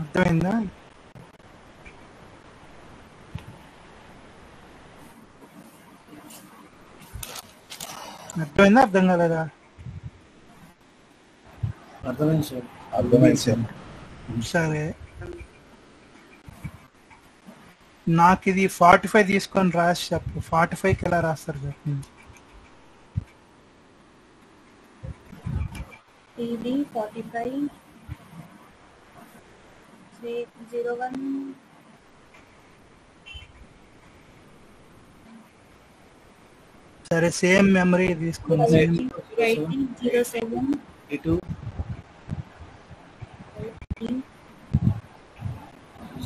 అర్థమైందా? అర్థం కాలేదా? అర్థమైంది సార్. అర్థమైంది సార్. సరే, నాకు ఇది 45 తీసుకొని రాసి చెప్పు. 45కి ఎలా రాస్తారు చెప్పండి. ఇది 45 01 సరే, సేమ్ మెమరీ తీసుకొని 07 D2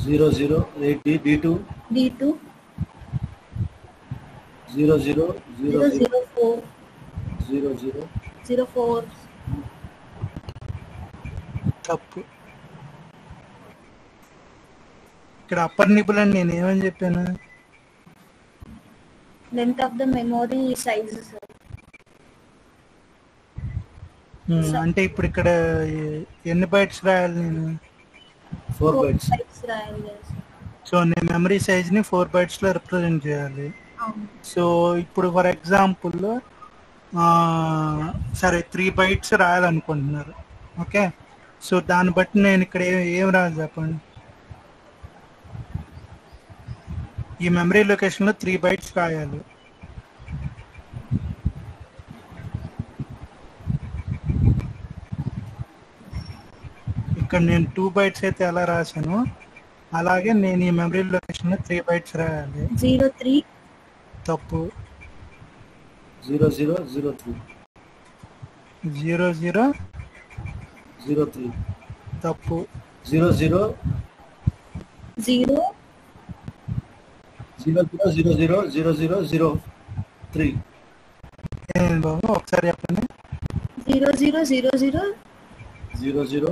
00 D2 D2 00 004 00 తప్పు. ఇక్కడ అప్పర్ నిపుల్ అని నేను ఏమని చెప్పాను? length of the memory size sir. అంటే ఇప్పుడు ఇక్కడ ఎన్ని బైట్స్ రాయాలి నేను? 4 bytes రాయాలి sir. సో నేను మెమరీ సైజ్ని 4 బైట్స్లో రిప్రజెంట్ చేయాలి. అవును. సో ఇప్పుడు ఫర్ ఎగ్జాంపుల్ సరే 3 బైట్స్ రాయాలనుకుంటున్నారు. ఓకే, సో దాన్ని బట్టి నేను ఇక్కడ ఏం రాయాలి చెప్పండి. ఈ మెమరీ లొకేషన్లో 3 బైట్స్ రాయాలి. ఇక్కడ నేను 2 బైట్స్ అయితే ఎలా రాశాను, అలాగే నేను ఈ మెమరీ లొకేషన్లో 3 బైట్స్ రాయాలి. 03 తప్పు. 0003 0003 తప్పు. 00 0 000003 ఏం బాబు ఒకసారి చెప్పండి. 0000 00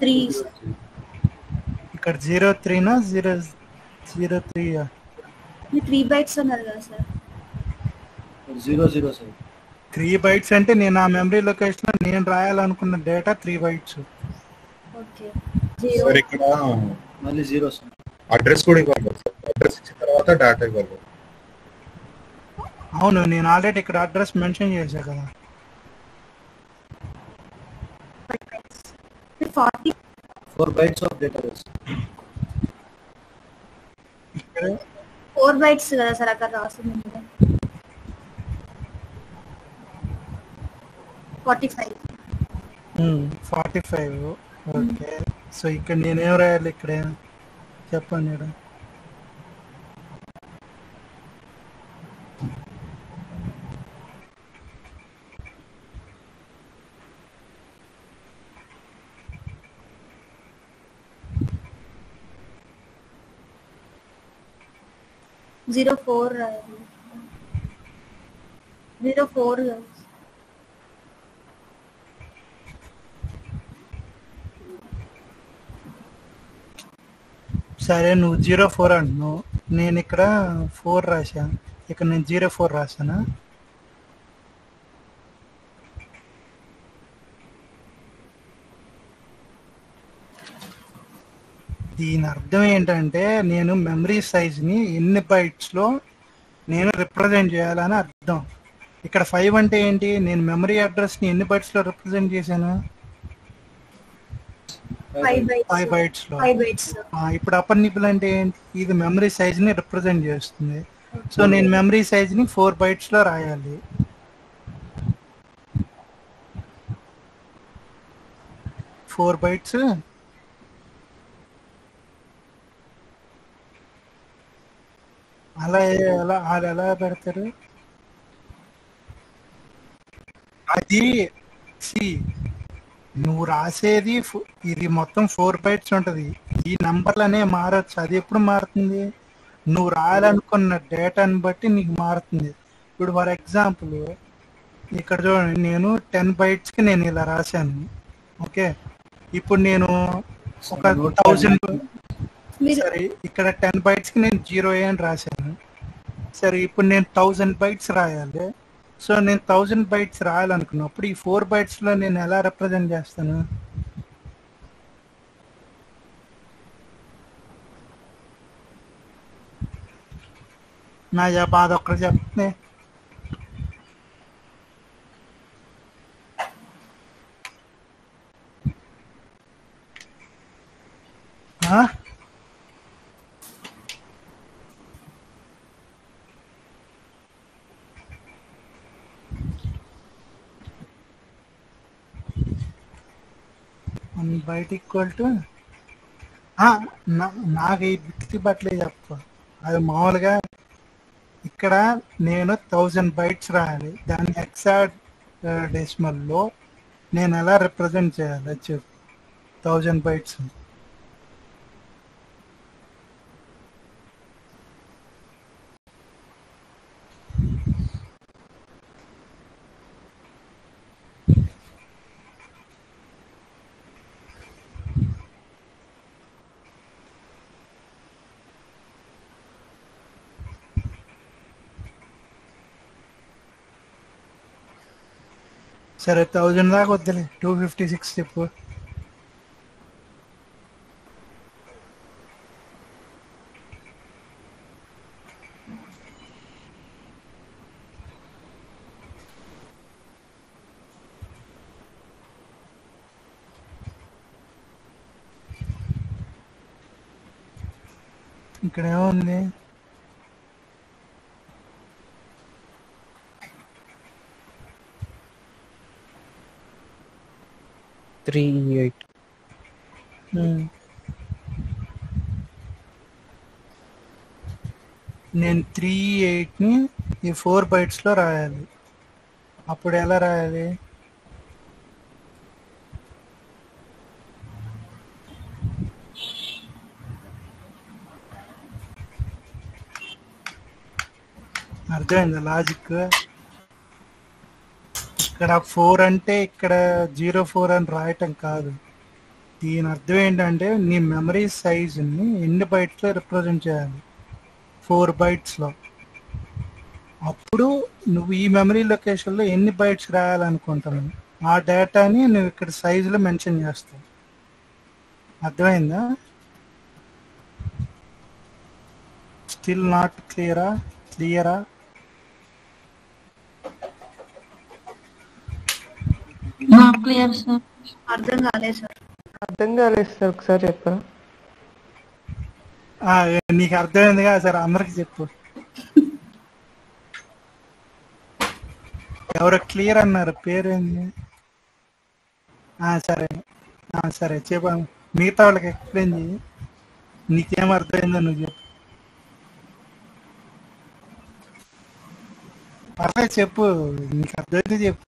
03 ఇక్కడ 03నా 003? ఈ 3 bytes అన్నారు కదా సార్. 00 సార్. 3 బైట్స్ అంటే నేను ఆ మెమరీ లొకేషన్లో నేను రాయాలనుకున్న డేటా 3 బైట్స్. ఓకే. సార్ ఇక్కడ మళ్ళీ 0 సార్. అడ్రస్ కూడా ఇవ్వాలి సార్. అడ్రస్ ఇచ్చిన తర్వాత డేటా ఇవ్వాలి. అవును, నేను ఆల్రెడీ ఇక్కడ అడ్రస్ మెన్షన్ చేశా కదా. 4 bytes of data base. ఇక్కడ 4 bytes కదా సార్ అక్కడ రాస్తుంది. 45 45. ఓకే, సో ఇక్కడ నేనేం రాయాలి? ఇక్కడ చెప్పండి. ఇక్కడ జీరో ఫోర్ 04 సరే, నువ్వు 04 అంటున్నావు, నేను ఇక్కడ 4 రాసా. ఇక్కడ నేను 04 రాసానా? దీని అర్థం ఏంటంటే నేను మెమరీ సైజ్ని ఎన్ని బైట్స్లో నేను రిప్రజెంట్ చేయాలని అర్థం. ఇక్కడ 5 అంటే ఏంటి? నేను మెమరీ అడ్రస్ని ఎన్ని బైట్స్లో రిప్రజెంట్ చేశాను? 5 బైట్స్లో. ఇప్పుడు అప్పర్ నిపుల్ అంటే ఏంటి? ఇది మెమరీ సైజ్ని రిప్రజెంట్ చేస్తుంది. సో నేను మెమరీ సైజ్ని 4 బైట్స్లో రాయాలి. ఫోర్ బైట్స్ అలా ఎలా పెడతారు? అది నువ్వు రాసేది ఇది మొత్తం 4 బైట్స్ ఉంటుంది. ఈ నంబర్లనే మారచ్చు. అది ఎప్పుడు మారుతుంది? నువ్వు రాయాలనుకున్న డేటాని బట్టి నీకు మారుతుంది. ఇప్పుడు ఫర్ ఎగ్జాంపుల్ ఇక్కడ చూడండి, నేను 10 బైట్స్కి నేను ఇలా రాశాను. ఓకే, ఇప్పుడు నేను ఒక 1000 సరే ఇక్కడ 10 బైట్స్కి నేను 0 అని రాశాను. సరే, ఇప్పుడు నేను 1000 బైట్స్ రాయాలి. సో నేను 1000 బైట్స్ రాయాలనుకున్నప్పుడు ఈ 4 బైట్స్లో నేను ఎలా రిప్రజెంట్ చేస్తాను? నా అదొక్కటి చెప్తే బయట ఈక్వల్ టు నాకు ఈ బిక్తి బట్టలే చెప్పు. అది మామూలుగా ఇక్కడ నేను 1000 బైట్స్ రాయాలి, దాన్ని ఎక్సాడ్ డెసిమల్లో నేను ఎలా రిప్రజెంట్ చేయాలి చెప్పు. 1000 బైట్స్ సరే 1000 దాకా వద్దులే, 256 చెప్పు. ఇక్కడ ఏముంది? 38. నేను 38ని ఈ 4 బైట్స్లో రాయాలి. అప్పుడు ఎలా రాయాలి? అర్థమైందా లాజిక్? ఇక్కడ 4 అంటే ఇక్కడ 04 అని రాయటం కాదు. దీని అర్థం ఏంటంటే నీ మెమరీ సైజుని ఎన్ని బైట్స్లో రిప్రజెంట్ చేయాలి, 4 బైట్స్లో. అప్పుడు నువ్వు ఈ మెమరీ లొకేషన్లో ఎన్ని బైట్స్ రాయాలనుకుంటున్నావు, ఆ డేటాని నువ్వు ఇక్కడ సైజులో మెన్షన్ చేస్తావు. అర్థమైందా? స్టిల్ నాట్ క్లియరా? Clear sir. అర్థం కాలేదు సార్. అర్థం కాలేదు సార్, ఒకసారి చెప్పరా? నీకు అర్థమైంది కదా సార్, అందరికి చెప్పు. ఎవరో క్లియర్ అన్నారు, పేరేంది? సరే సరే చెప్ప, మిగతా వాళ్ళకి ఎక్స్ప్లెయిన్ చెయ్యి. నీకేం అర్థమైందో నువ్వు చెప్పు. పర్లేదు చెప్పు, నీకు అర్థమైతే చెప్పు.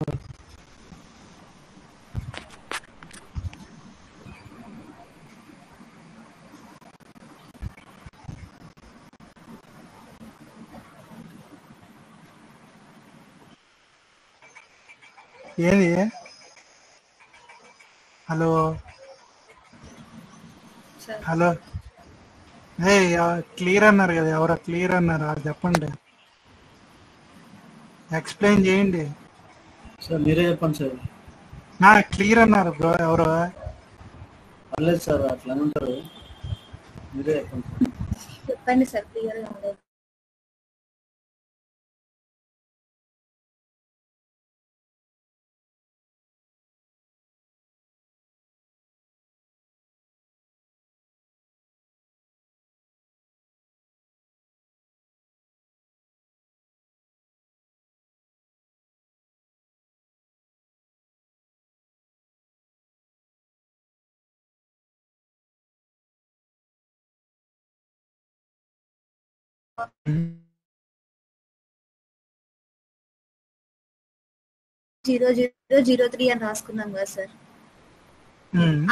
ఏంది? హలో హలో, క్లియర్ అన్నారు కదా, ఎవరో క్లియర్ అన్నారు, అది చెప్పండి, ఎక్స్ప్లెయిన్ చేయండి. సార్ మీరే చెప్పండి సార్. క్లియర్ అన్నారు బ్రో, ఎవరో. పర్లేదు సార్, అట్లా ఉంటారు, మీరే చెప్పండి. చెప్పండి సార్, క్లియర్ కాలేదు. జీరో 003 అని రాసుకున్నాం కదా సార్.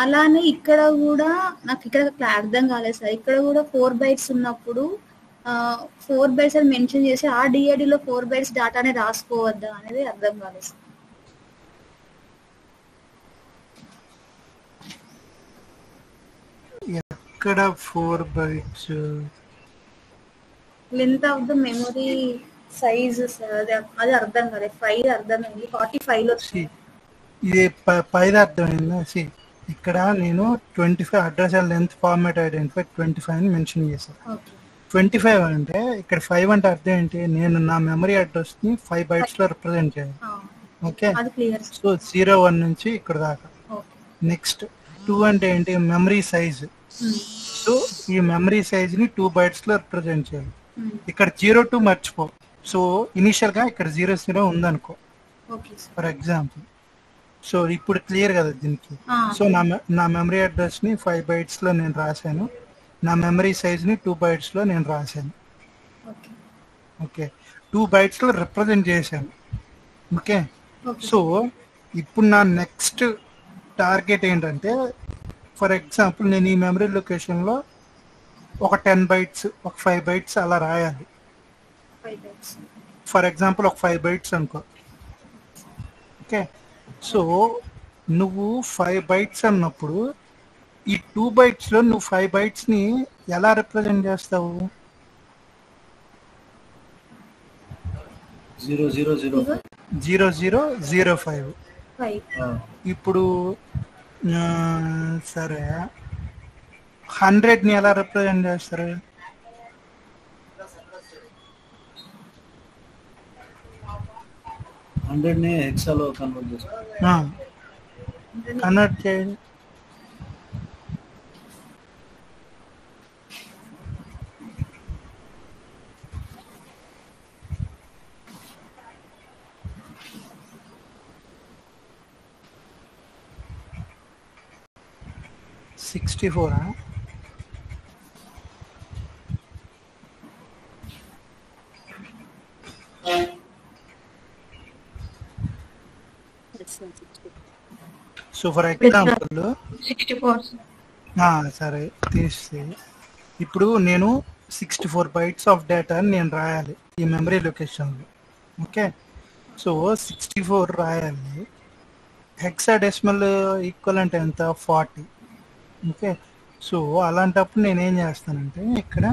అలానే ఇక్కడ కూడా నాకు ఇక్కడ అర్థం కాలేదు సార్. ఇక్కడ కూడా 4 బైట్స్ ఉన్నప్పుడు 4 బైట్స్ అని మెన్షన్ చేసి ఆ డిఐడిలో 4 బైట్స్ డాటానే రాసుకోవద్దా అనేది అర్థం కాలేదు సార్. ఎక్కడ 4 bytes? Length of the memory size sir, అది అర్థం కాలేదు. 5 అర్థమైంది, 45 లో ఇది 5 అర్థమైందా? ఇక్కడ నేను 25 అడ్రస్ లెంత్ ఫార్మాట్ ఐడెంటిఫై 25 అని మెన్షన్ చేశాను. 25 అంటే ఇక్కడ 5 అంటే అర్థం ఏంటి, నేను నా మెమరీ అడ్రస్ ని 5 బైట్స్ లో రిప్రజెంట్ చేయాలి. ఓకే, అది క్లియర్. సో 01 నుంచి ఇక్కడ దాకా. ఓకే. నెక్స్ట్ 2 అంటే ఏంటి, మెమరీ సైజ్. సో ఈ మెమరీ సైజ్ ని 2 బైట్స్ లో రిప్రజెంట్ చేయాలి. ఇక్కడ 02 మర్చిపో. సో ఇనిషియల్ గా ఇక్కడ 00 ఉందనుకో ఫర్ ఎగ్జాంపుల్. సో ఇప్పుడు క్లియర్ కదా దీనికి. సో నా మెమరీ అడ్రస్ ని 5 బైట్స్ లో నేను రాశాను, నా మెమరీ సైజ్ ని 2 బైట్స్ లో నేను రాశాను. ఓకే, 2 బైట్స్ లో రిప్రజెంట్ చేశాను. ఓకే, సో ఇప్పుడు నా నెక్స్ట్ టార్గెట్ ఏంటంటే, ఫర్ ఎగ్జాంపుల్ నేను ఈ మెమరీ లొకేషన్ లో ఒక 10 బైట్స్, ఒక 5 బైట్స్ అలా రాయాలి. ఫర్ ఎగ్జాంపుల్ ఒక 5 బైట్స్ అనుకో. ఓకే, సో నువ్వు 5 బైట్స్ అన్నప్పుడు ఈ 2 బైట్స్ లో నువ్వు 5 బైట్స్ ని ఎలా రిప్రజెంట్ చేస్తావు? 0005. ఇప్పుడు సరే 100 ని ఎలా రిప్రజెంట్ చేస్తారు? 100 ని హెక్సాలో కన్వర్ట్ చేస్తారు. కన్వర్ట్ చేయండి. $64. సో ఫర్ ఎగ్జాంపుల్ 64 సరే తీస్తే ఇప్పుడు నేను 64 బైట్స్ ఆఫ్ డేటా నేను రాయాలి ఈ మెమరీ లొకేషన్లో. ఓకే, సో 64 రాయాలి. హెక్సాడెసిమల్ ఈక్వలెంట్ ఎంత? 40. ఓకే, సో అలాంటప్పుడు నేనేం చేస్తానంటే ఇక్కడ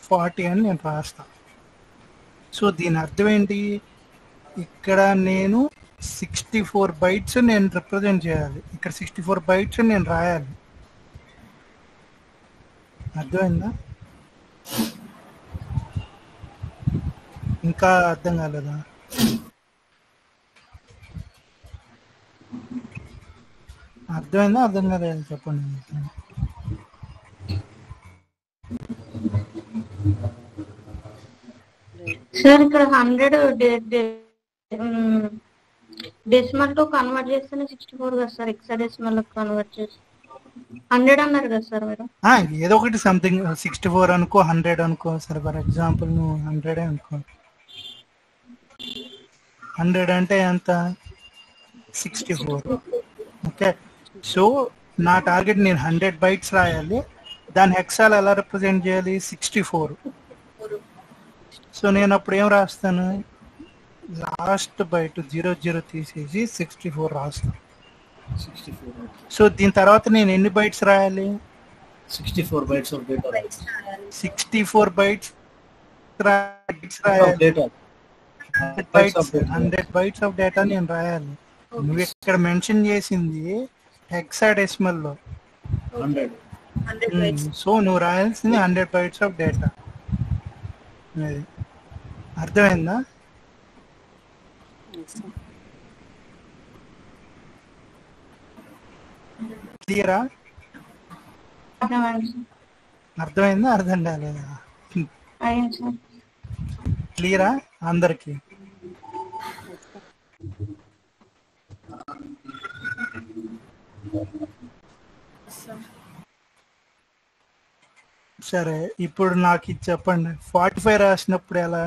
40 అని నేను రాస్తాను. సో దీని అర్థం ఏంటి, ఇక్కడ నేను 64 బైట్స్ నేను రిప్రజెంట్ చేయాలి, ఇక్కడ 64 బైట్స్ నేను రాయాలి. అర్థమైందా? ఇంకా అర్థం కాలేదా? అర్థమైందా అర్థం కాలేదు చెప్పండి. సార్ ఇక్కడ 100 డెసిమల్ తో కన్వర్ట్ చేస్తేనే 64 కదా సార్, హెక్సాడెసిమల్ కన్వర్ట్ చేసి 100 అన్నారు కదా సార్ మీరు. ఏదో ఒకటి సంథింగ్ 64 అనుకో 100 అనుకో. సరే ఫర్ ఎగ్జాంపుల్ నువ్వు 100 అనుకో. 100 అంటే ఎంత? 64. ఓకే, సో నా టార్గెట్ నేను 100 బైట్స్ రాయాలి, దాని హెక్సాలు ఎలా రిప్రజెంట్ చేయాలి? 64. సో నేను అప్పుడు ఏం రాస్తాను, లాస్ట్ బైట్ 00 తీసేసి 64 రాస్తాను. సో దీని తర్వాత నేను ఎన్ని బైట్స్ రాయాలి? 64 బైట్స్ ఆఫ్ డేటా. 64 బైట్స్ రాయాలి. 100 బైట్స్ ఆఫ్ డేటా నేను రాయాలి. నువ్వు ఇక్కడ మెన్షన్ చేసింది హెక్సాడెసిమల్ లో 100. సో నువ్వు రాయాల్సింది 100 బైట్స్ ఆఫ్ డేటా. అర్థమైందా? క్లియరా? అర్థమైందా అర్థం కాలేదా? క్లియరా అందరికి? సరే ఇప్పుడు నాకు ఇది చెప్పండి, 45 రాసినప్పుడు ఎలా?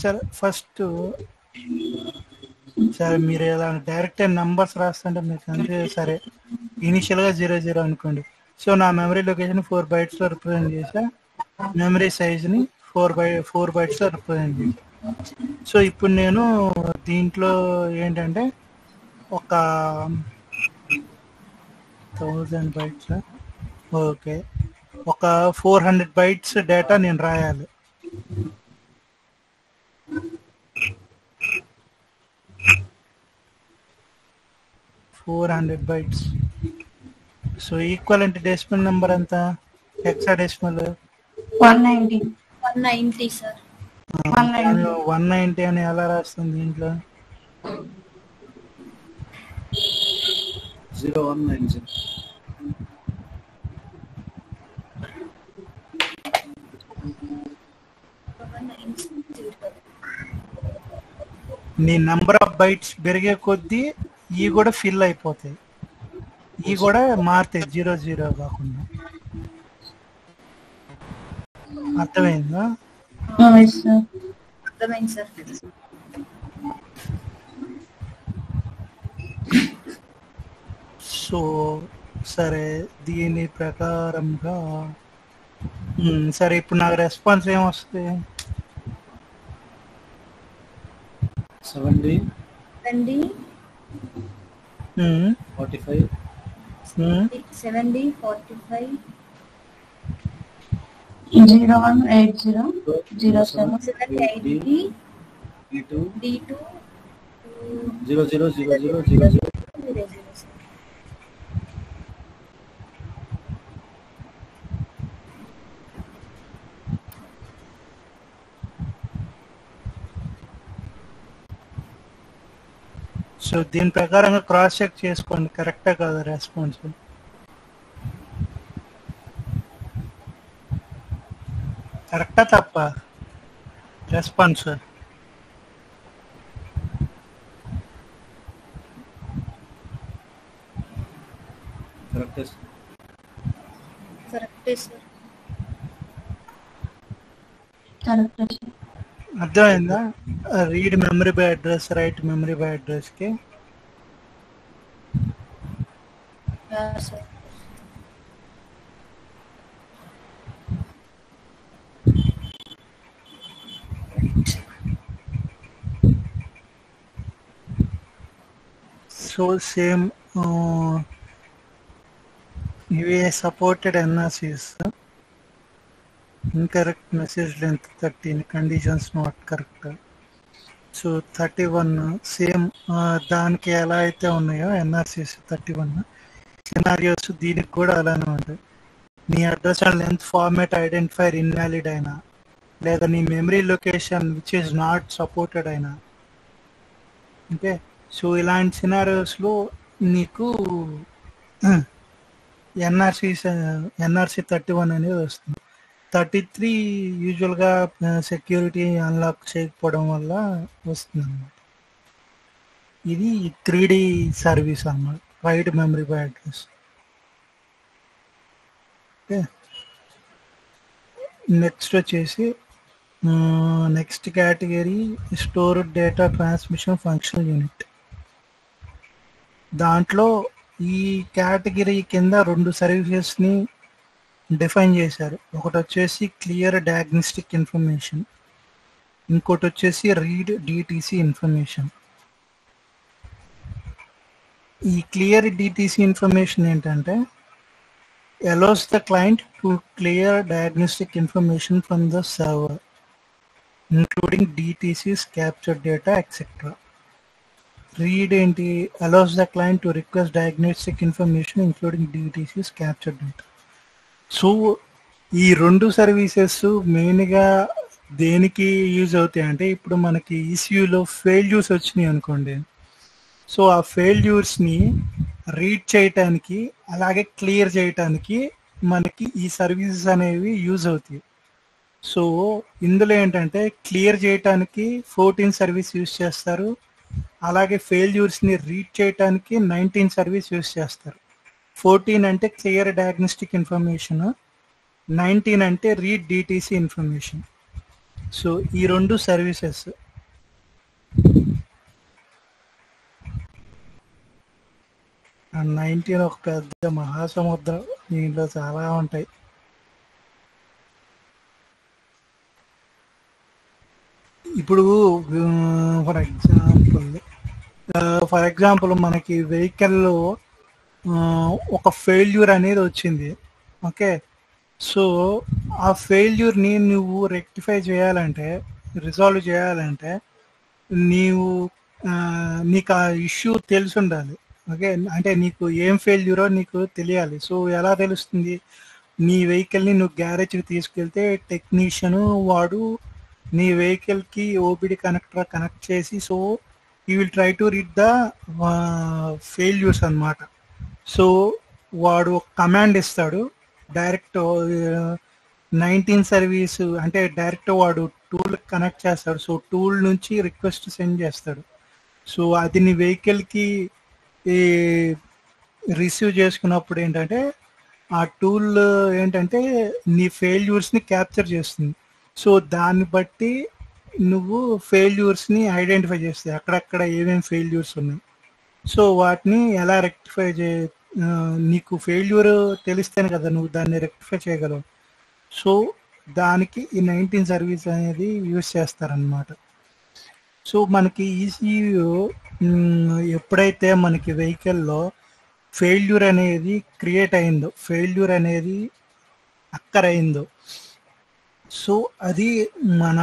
సరే ఫస్ట్ సరే మీరు ఎలా డైరెక్ట్ నెంబర్స్ రాస్తుంటే మీకు అంటే సరే ఇనిషియల్గా 00 అనుకోండి. సో నా మెమరీ లొకేషన్ 4 బైట్స్లో రిప్రజెంట్ చేసా, మెమరీ సైజ్ని 4 బైట్స్లో రిప్రజెంట్ చేసా. సో ఇప్పుడు నేను దీంట్లో ఏంటంటే ఒక 1000 బైట్స్, ఓకే, ఒక 400 బైట్స్ డేటా నేను రాయాలి. 400 bytes. So equivalent decimal number ఎంత? హెక్సాడెసిమల్ 190. 190 సార్. 190 అని ఎలా రాస్తుంది దీంట్లో? 0190. నీ నెంబర్ ఆఫ్ బైట్స్ పెరిగే కొద్దీ ఈ కూడా ఫిల్ అయిపోతాయి, ఈ కూడా మారుతాయి 00 కాకుండా. అర్థమైందా? అర్థమైంది సార్. సో సరే, దీని ప్రకారంగా సరే ఇప్పుడు నాకు రెస్పాన్స్ ఏమొస్తుంది? 70 45 70 45 0180 07 780 D2 D2 000000. సో దీని ప్రకారంగా క్రాస్ చెక్ చేసుకోండి, కరెక్టా కాదా రెస్పాన్స్? కరెక్టా తప్ప రెస్పాన్స్? కరెక్టే సార్. అర్థమైందా? Read memory by address, write memory by address కి. సో సేమ్ ఇవి supported NRCs. incorrect message length 13, conditions not correct. So 31 same దానికి ఎలా అయితే ఉన్నాయో ఎన్ఆర్సీస్ 31 సినారియోస్ దీనికి కూడా అలానే ఉంటాయి. నీ address and length format identifier invalid అయినా, లేదా నీ memory location which is not supported అయినా, ఓకే. సో ఇలాంటి సినారియోస్లో నీకు ఎన్ఆర్సీ 31 అనేది వస్తుంది. 33 యూజువల్గా సెక్యూరిటీ అన్లాక్ చేయకపోవడం వల్ల వస్తుంది అన్నమాట. ఇది 3D సర్వీస్ అన్నమాట, write memory by address. Okay, next వచ్చేసి next category store data transmission functional unit. దాంట్లో ఈ కేటగిరీ కింద 2 సర్వీసెస్ని డిఫైన్ చేశారు. ఒకటి వచ్చేసి క్లియర్ డయాగ్నోస్టిక్ ఇన్ఫర్మేషన్, ఇంకోటి వచ్చేసి రీడ్ డిటిసి ఇన్ఫర్మేషన్. ఈ క్లియర్ డిటిసి ఇన్ఫర్మేషన్ ఏంటంటే allows the client to clear diagnostic information from the server including DTC's captured data etc. Read ఏంటి? allows the client to request diagnostic information including DTC's captured data. So ఈ 2 services మెయిన్గా దేనికి use అవుతాయి అంటే, ఇప్పుడు మనకి ఈసీయూలో failures వచ్చినాయి అనుకోండి, సో ఆ ఫెయిల్యూర్స్ని రీడ్ చేయటానికి అలాగే క్లియర్ చేయటానికి మనకి ఈ సర్వీసెస్ అనేవి యూజ్ అవుతాయి. సో ఇందులో ఏంటంటే క్లియర్ చేయటానికి 14 సర్వీస్ యూజ్ చేస్తారు, అలాగే ఫెయిల్యూర్స్ని రీడ్ చేయటానికి 19 సర్వీస్ యూజ్ చేస్తారు. 14 అంటే క్లియర్ డయాగ్నోస్టిక్ ఇన్ఫర్మేషన్, 19 అంటే రీడ్ డిటిసి ఇన్ఫర్మేషన్. సో ఈ 2 సర్వీసెస్. ఆ 19 ఒక పెద్ద మహాసముద్రం, దీంట్లో చాలా ఉంటాయి. ఇప్పుడు ఫర్ ఎగ్జాంపుల్ మనకి వెహికల్లో ఒక ఫెయిల్యూర్ అనేది వచ్చింది, ఓకే. సో ఆ ఫెయిల్యూర్ని నువ్వు రెక్టిఫై చేయాలంటే, రిజాల్వ్ చేయాలంటే నీకు ఆ ఇష్యూ తెలిసి ఉండాలి. ఓకే, అంటే నీకు ఏం ఫెయిల్యూరో నీకు తెలియాలి. సో ఎలా తెలుస్తుంది? నీ వెహికల్ని నువ్వు గ్యారేజ్కి తీసుకెళ్తే టెక్నీషియను వాడు నీ వెహికల్కి ఓబిడి కనెక్టర్ కనెక్ట్ చేసి, సో ఈ will try to read the failures అన్నమాట. సో వాడు ఒక కమాండ్ ఇస్తాడు డైరెక్ట్ 19 సర్వీస్, అంటే డైరెక్ట్ వాడు టూల్ కనెక్ట్ చేస్తాడు. సో టూల్ నుంచి రిక్వెస్ట్ సెండ్ చేస్తాడు. సో అది నీ వెహికల్కి రిసీవ్ చేసుకున్నప్పుడు ఏంటంటే ఆ టూల్ ఏంటంటే నీ ఫెయిల్యూర్స్ని క్యాప్చర్ చేస్తుంది. సో దాన్ని బట్టి నువ్వు ఫెయిల్యూర్స్ని ఐడెంటిఫై చేస్తాయి, అక్కడక్కడ ఏమేమి ఫెయిల్యూర్స్ ఉన్నాయి. సో వాటిని ఎలా రెక్టిఫై నీకు ఫెయిల్యూర్ తెలిస్తేనే కదా నువ్వు దాన్ని రెక్టిఫై చేయగలవు. సో దానికి ఈ 19 సర్వీస్ అనేది యూజ్ చేస్తారనమాట. సో మనకి ఈసీయూ ఎప్పుడైతే మనకి వెహికల్లో ఫెయిల్యూర్ అనేది క్రియేట్ అయిందో, ఫెయిల్యూర్ అనేది అక్కరైందో, సో అది మన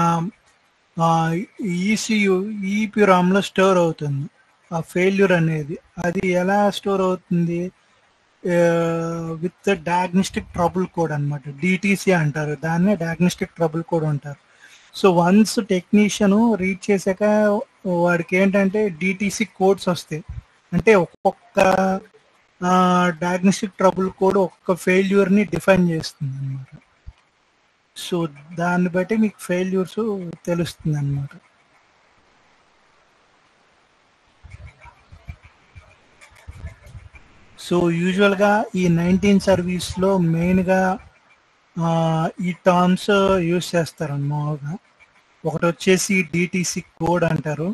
ఈసీయూ ఈపీరామ్లో స్టోర్ అవుతుంది. ఆ ఫెయిల్యూర్ అనేది అది ఎలా స్టోర్ అవుతుంది? విత్ డయాగ్నోస్టిక్ ట్రబుల్ కోడ్ అనమాట, డిటిసి అంటారు దాన్ని, డయాగ్నోస్టిక్ ట్రబుల్ కోడ్ అంటారు. సో వన్స్ టెక్నీషియన్ రీడ్ చేశాక వాడికి ఏంటంటే డిటిసి కోడ్స్ వస్తాయి. అంటే ఒక్కొక్క డయాగ్నోస్టిక్ ట్రబుల్ కోడ్ ఒక్కొక్క ఫెయిల్యూర్ని డిఫైన్ చేస్తుంది అనమాట. సో దాన్ని బట్టి మీకు ఫెయిల్యూర్స్ తెలుస్తుంది అనమాట. సో యూజువల్గా ఈ 19 సర్వీస్లో మెయిన్గా ఈ టర్మ్స్ యూజ్ చేస్తారన్నమాట. ఒకటి వచ్చేసి డిటిసి కోడ్ అంటారు,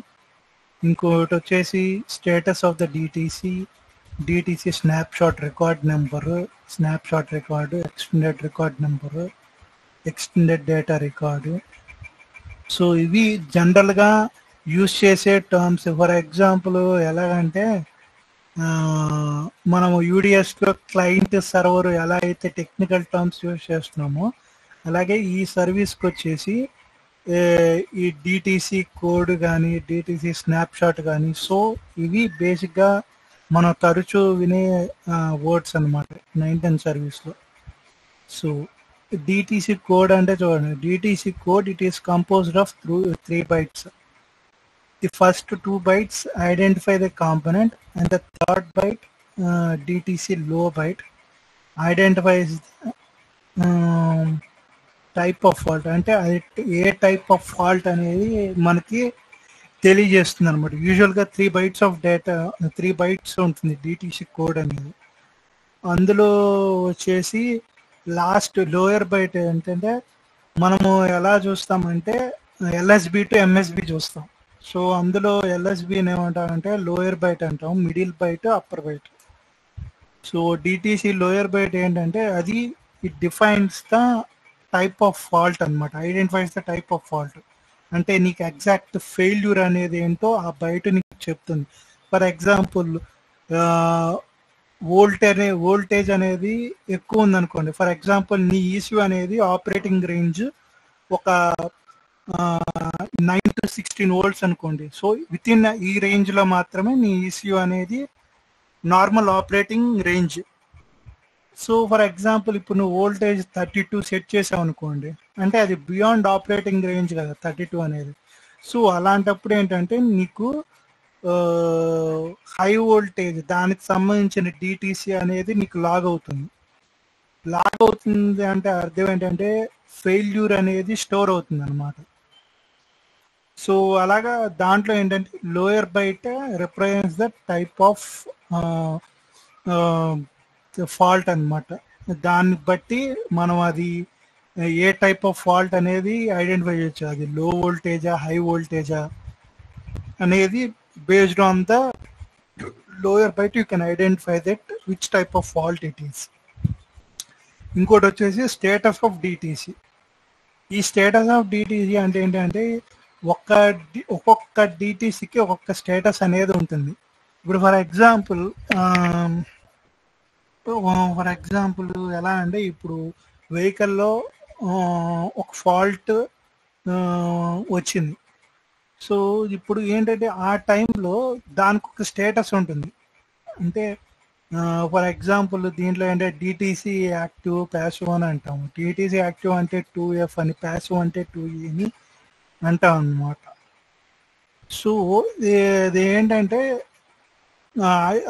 ఇంకొకటి వచ్చేసి status of the DTC snapshot record number, snapshot record, extended record number, extended data record. So ఇవి జనరల్గా యూజ్ చేసే టర్మ్స్. ఫర్ ఎగ్జాంపుల్ ఎలాగంటే మనము యూడిఎస్లో క్లయింట్ సర్వర్ ఎలా అయితే టెక్నికల్ టర్మ్స్ యూజ్ చేస్తున్నామో, అలాగే ఈ సర్వీస్కి వచ్చేసి ఈ డిటిసి కోడ్ కానీ డిటిసి స్నాప్షాట్ కానీ, సో ఇవి బేసిక్గా మనం తరచూ వినే వర్డ్స్ అనమాట 19 సర్వీస్లో. సో డిటిసి కోడ్ అంటే చూడండి, DTC code it is composed of 3 bytes. The first 2 bytes identify the component, and the third byte, DTC low byte, identifies the type of fault. అంటే అది ఏ టైప్ ఆఫ్ ఫాల్ట్ అనేది మనకి తెలియజేస్తుంది అనమాట. యూజువల్గా 3 bytes ఆఫ్ డేటా, 3 bytes ఉంటుంది DTC code అనేది. అందులో వచ్చేసి లాస్ట్ లోయర్ బైట్ ఏంటంటే మనము ఎలా చూస్తామంటే ఎల్ఎస్బి టు ఎంఎస్బి చూస్తాం. సో అందులో ఎల్ఎస్బిని ఏమంటారంటే లోయర్ బైట్ అంటాం, middle byte, upper byte. So DTC lower byte ఏంటంటే అది it defines the type of fault అనమాట, identifies the type of fault. అంటే నీకు ఎగ్జాక్ట్ ఫెయిల్యూర్ అనేది ఏంటో ఆ బైట్ నీకు చెప్తుంది. ఫర్ ఎగ్జాంపుల్ వోల్టేజ్ అనేది ఎక్కువ ఉందనుకోండి. ఫర్ ఎగ్జాంపుల్ నీ ఈసీయూ అనేది ఆపరేటింగ్ రేంజ్ ఒక 9 to 16 volts అనుకోండి. సో విత్ ఇన్ ఈ రేంజ్లో మాత్రమే నీ ఈసీయూ అనేది normal operating range. So for example ఇప్పుడు నువ్వు వోల్టేజ్ 32 సెట్ చేసావు అనుకోండి, అంటే అది బియాండ్ ఆపరేటింగ్ రేంజ్ కదా 32 అనేది. సో అలాంటప్పుడు ఏంటంటే నీకు హై వోల్టేజ్ దానికి సంబంధించిన డిటిసి అనేది నీకు లాగ్ అవుతుంది. లాగ్ అవుతుంది అంటే అర్థం ఏంటంటే ఫెయిల్యూర్ అనేది స్టోర్ అవుతుంది అనమాట. సో అలాగా దాంట్లో ఏంటంటే lower byte represents the type of fault అనమాట. దాన్ని బట్టి మనం అది ఏ టైప్ ఆఫ్ ఫాల్ట్ అనేది ఐడెంటిఫై చేయొచ్చు, అది లో వోల్టేజా హై వోల్టేజా అనేది based on the lower byte you can identify that which type of fault it is. ఇంకోటి వచ్చేసి స్టేటస్ ఆఫ్ డిటిసి. ఈ స్టేటస్ ఆఫ్ డిటిసి అంటే ఏంటంటే ఒక్కొక్క డిటిసికి ఒక్కొక్క స్టేటస్ అనేది ఉంటుంది. ఇప్పుడు ఫర్ ఎగ్జాంపుల్ ఎలా అంటే ఇప్పుడు వెహికల్లో ఒక ఫాల్ట్ వచ్చింది. సో ఇప్పుడు ఏంటంటే ఆ టైంలో దానికి ఒక స్టేటస్ ఉంటుంది. అంటే ఫర్ ఎగ్జాంపుల్ దీంట్లో ఏంటంటే డిటీసీ యాక్టివ్ ప్యాసివ్ అని అంటాము. డిటీసీ యాక్టివ్ అంటే 2F అని, ప్యాసివ్ అంటే 2E అని అంటాం అన్నమాట. సో ఇది ఏంటంటే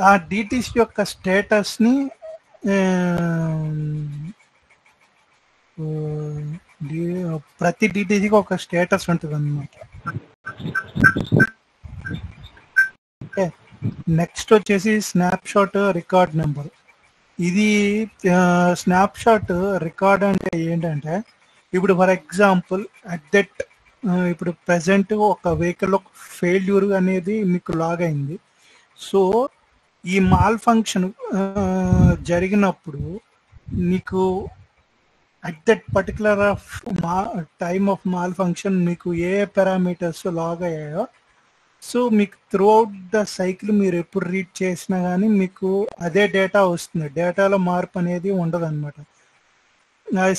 ఆ డిటీసీ యొక్క స్టేటస్ని ప్రతి డిటీసీకి ఒక స్టేటస్ ఉంటుంది అన్నమాట. నెక్స్ట్ వచ్చేసి స్నాప్షాట్ రికార్డ్ నెంబర్. ఇది స్నాప్షాట్ రికార్డ్ అంటే ఏంటంటే ఇప్పుడు ఫర్ ఎగ్జాంపుల్ అట్ దట్ ఇప్పుడు ప్రజెంట్ ఒక వెహికల్ ఫెయిల్యూర్ అనేది మీకు లాగ్ అయింది. సో ఈ మాల్ ఫంక్షన్ జరిగినప్పుడు మీకు at that particular time of mall function మీకు ఏ పారామీటర్స్ లాగ్ అయ్యాయో, సో మీకు త్రూ అవుట్ ద సైకిల్ మీరు ఎప్పుడు రీడ్ చేసినా కానీ మీకు అదే డేటా వస్తుంది. డేటాలో మార్పు అనేది ఉండదు అనమాట.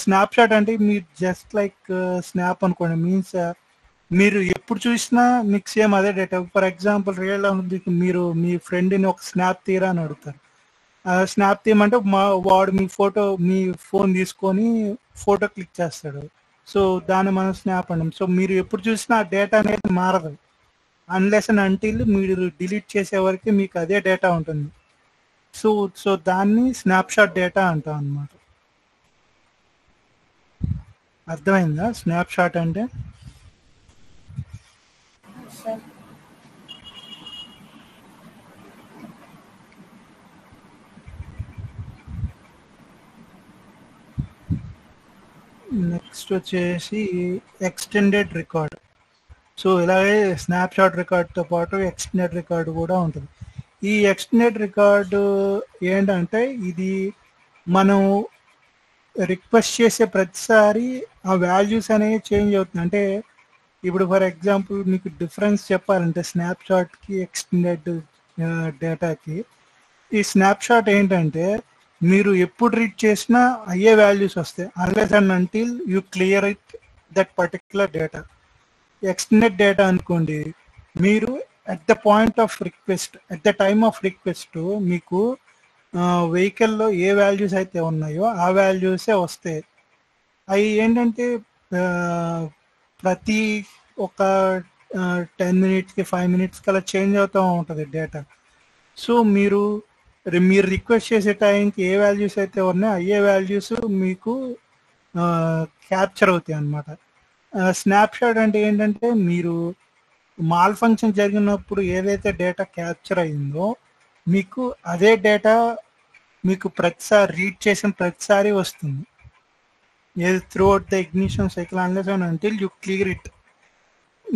స్నాప్షాట్ అంటే మీరు జస్ట్ లైక్ స్నాప్ అనుకోండి, మీన్స్ మీరు ఎప్పుడు చూసినా మీకు సేమ్ అదే డేటా. ఫర్ ఎగ్జాంపుల్ రియల్ మీరు మీ ఫ్రెండ్ని ఒక స్నాప్ తీరా అని అడుగుతారు. స్నాప్ తీయమంటే వాడు మీ ఫోన్ తీసుకొని ఫోటో క్లిక్ చేస్తాడు. సో దాన్ని మనం స్నాప్ అంటాం. సో మీరు ఎప్పుడు చూసినా ఆ డేటా అనేది మారదు అన్లెస్ అండ్ అంటిల్ మీరు డిలీట్ చేసే వరకు మీకు అదే డేటా ఉంటుంది. సో దాన్ని స్నాప్షాట్ డేటా అంటాం అన్నమాట. అర్థమైందా స్నాప్షాట్ అంటే? నెక్స్ట్ వచ్చేసి ఎక్స్టెండెడ్ రికార్డ్. సో ఇలాగే స్నాప్షాట్ రికార్డ్తో పాటు ఎక్స్టెండెడ్ రికార్డు కూడా ఉంటుంది. ఈ ఎక్స్టెండెడ్ రికార్డు ఏంటంటే ఇది మనం రిక్వెస్ట్ చేసే ప్రతిసారి ఆ వాల్యూస్ అనేవి చేంజ్ అవుతుంది. అంటే ఇప్పుడు ఫర్ ఎగ్జాంపుల్ మీకు డిఫరెన్స్ చెప్పాలంటే స్నాప్షాట్కి ఎక్స్టెండెడ్ డేటాకి, ఈ స్నాప్షాట్ ఏంటంటే మీరు ఎప్పుడు రీడ్ చేసినా అయ్యే వాల్యూస్ వస్తాయి unless and until you clear it that particular data. Extended data అనుకోండి, మీరు at the point of request, at the time of request మీకు వెహికల్లో ఏ వాల్యూస్ అయితే ఉన్నాయో ఆ వాల్యూసే వస్తాయి. అవి ఏంటంటే ప్రతి ఒక 10 minutesకి 5 minutesకి అలా చేంజ్ అవుతూ ఉంటుంది డేటా. సో మీరు రిక్వెస్ట్ చేసే టైంకి ఏ వాల్యూస్ అయితే ఉన్నాయో అయ్యే వాల్యూస్ మీకు క్యాప్చర్ అవుతాయి అన్నమాట. స్నాప్షాట్ అంటే ఏంటంటే మీరు మాల్ ఫంక్షన్ జరిగినప్పుడు ఏదైతే డేటా క్యాప్చర్ అయిందో మీకు అదే డేటా మీకు ప్రతిసారి రీడ్ చేసిన ప్రతిసారి వస్తుంది. ఏది through out the ignition cycle unless and until you clear it,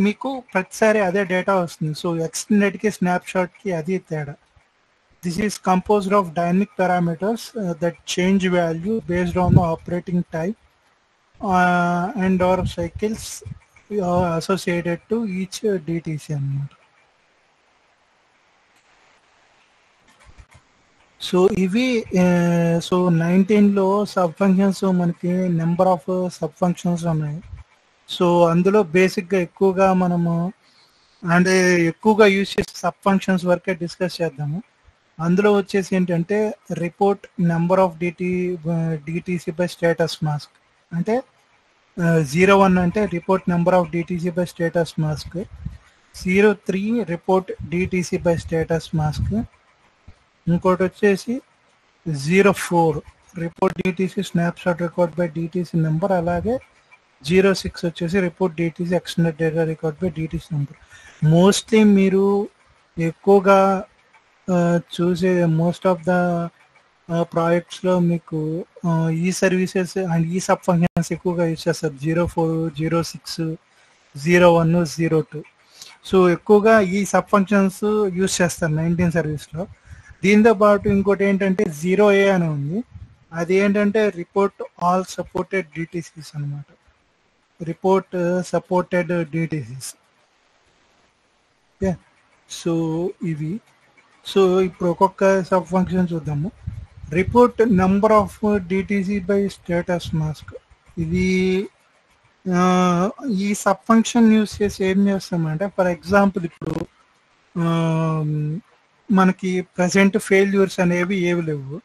మీకు ప్రతిసారి అదే డేటా వస్తుంది. సో ఎక్స్టెండెడ్కి స్నాప్షాట్కి అది తేడా. This is composed of dynamic parameters that change value based on the operating type and or cycles associated to each DTC. So ఇవి 19లో sub functions మనకి number of sub functions ఉన్నాయి. So అందులో బేసిక్గా ఎక్కువగా మనము అంటే ఎక్కువగా యూజ్ చేసే సబ్ ఫంక్షన్స్ వరకే డిస్కస్ చేద్దాము. అందులో వచ్చేసి ఏంటంటే report number of DTC by status mask, అంటే 01 అంటే report number of DTC by status mask, 03 report DTC by status mask, ఇంకోటి వచ్చేసి 04 report DTC snapshot record by DTC number, అలాగే 06 వచ్చేసి report DTC extended data record by DTC number. Mostly మీరు ఎక్కువగా చూసే most of the ప్రాజెక్ట్స్లో మీకు ఈ services and ఈ సబ్ ఫంక్షన్స్ ఎక్కువగా యూజ్ చేస్తారు. 04, 06, 01, 02. సో ఎక్కువగా ఈ సబ్ ఫంక్షన్స్ యూజ్ చేస్తారు 19 సర్వీస్లో. దీంతో పాటు ఇంకోటి ఏంటంటే 0A అని ఉంది. అది ఏంటంటే రిపోర్ట్ ఆల్ సపోర్టెడ్ డిటీసీస్ అనమాట. Report supported DTCs. సో ఇవి. సో ఇప్పుడు ఒక్కొక్క సబ్ ఫంక్షన్ చూద్దాము. Report number of DTC by status mask, ఇది ఈ సబ్ ఫంక్షన్ యూస్ చేసి ఏం చేస్తామంటే ఫర్ ఎగ్జాంపుల్ ఇప్పుడు మనకి ప్రజెంట్ ఫెయిల్యూర్స్ అనేవి ఏవి లేవు.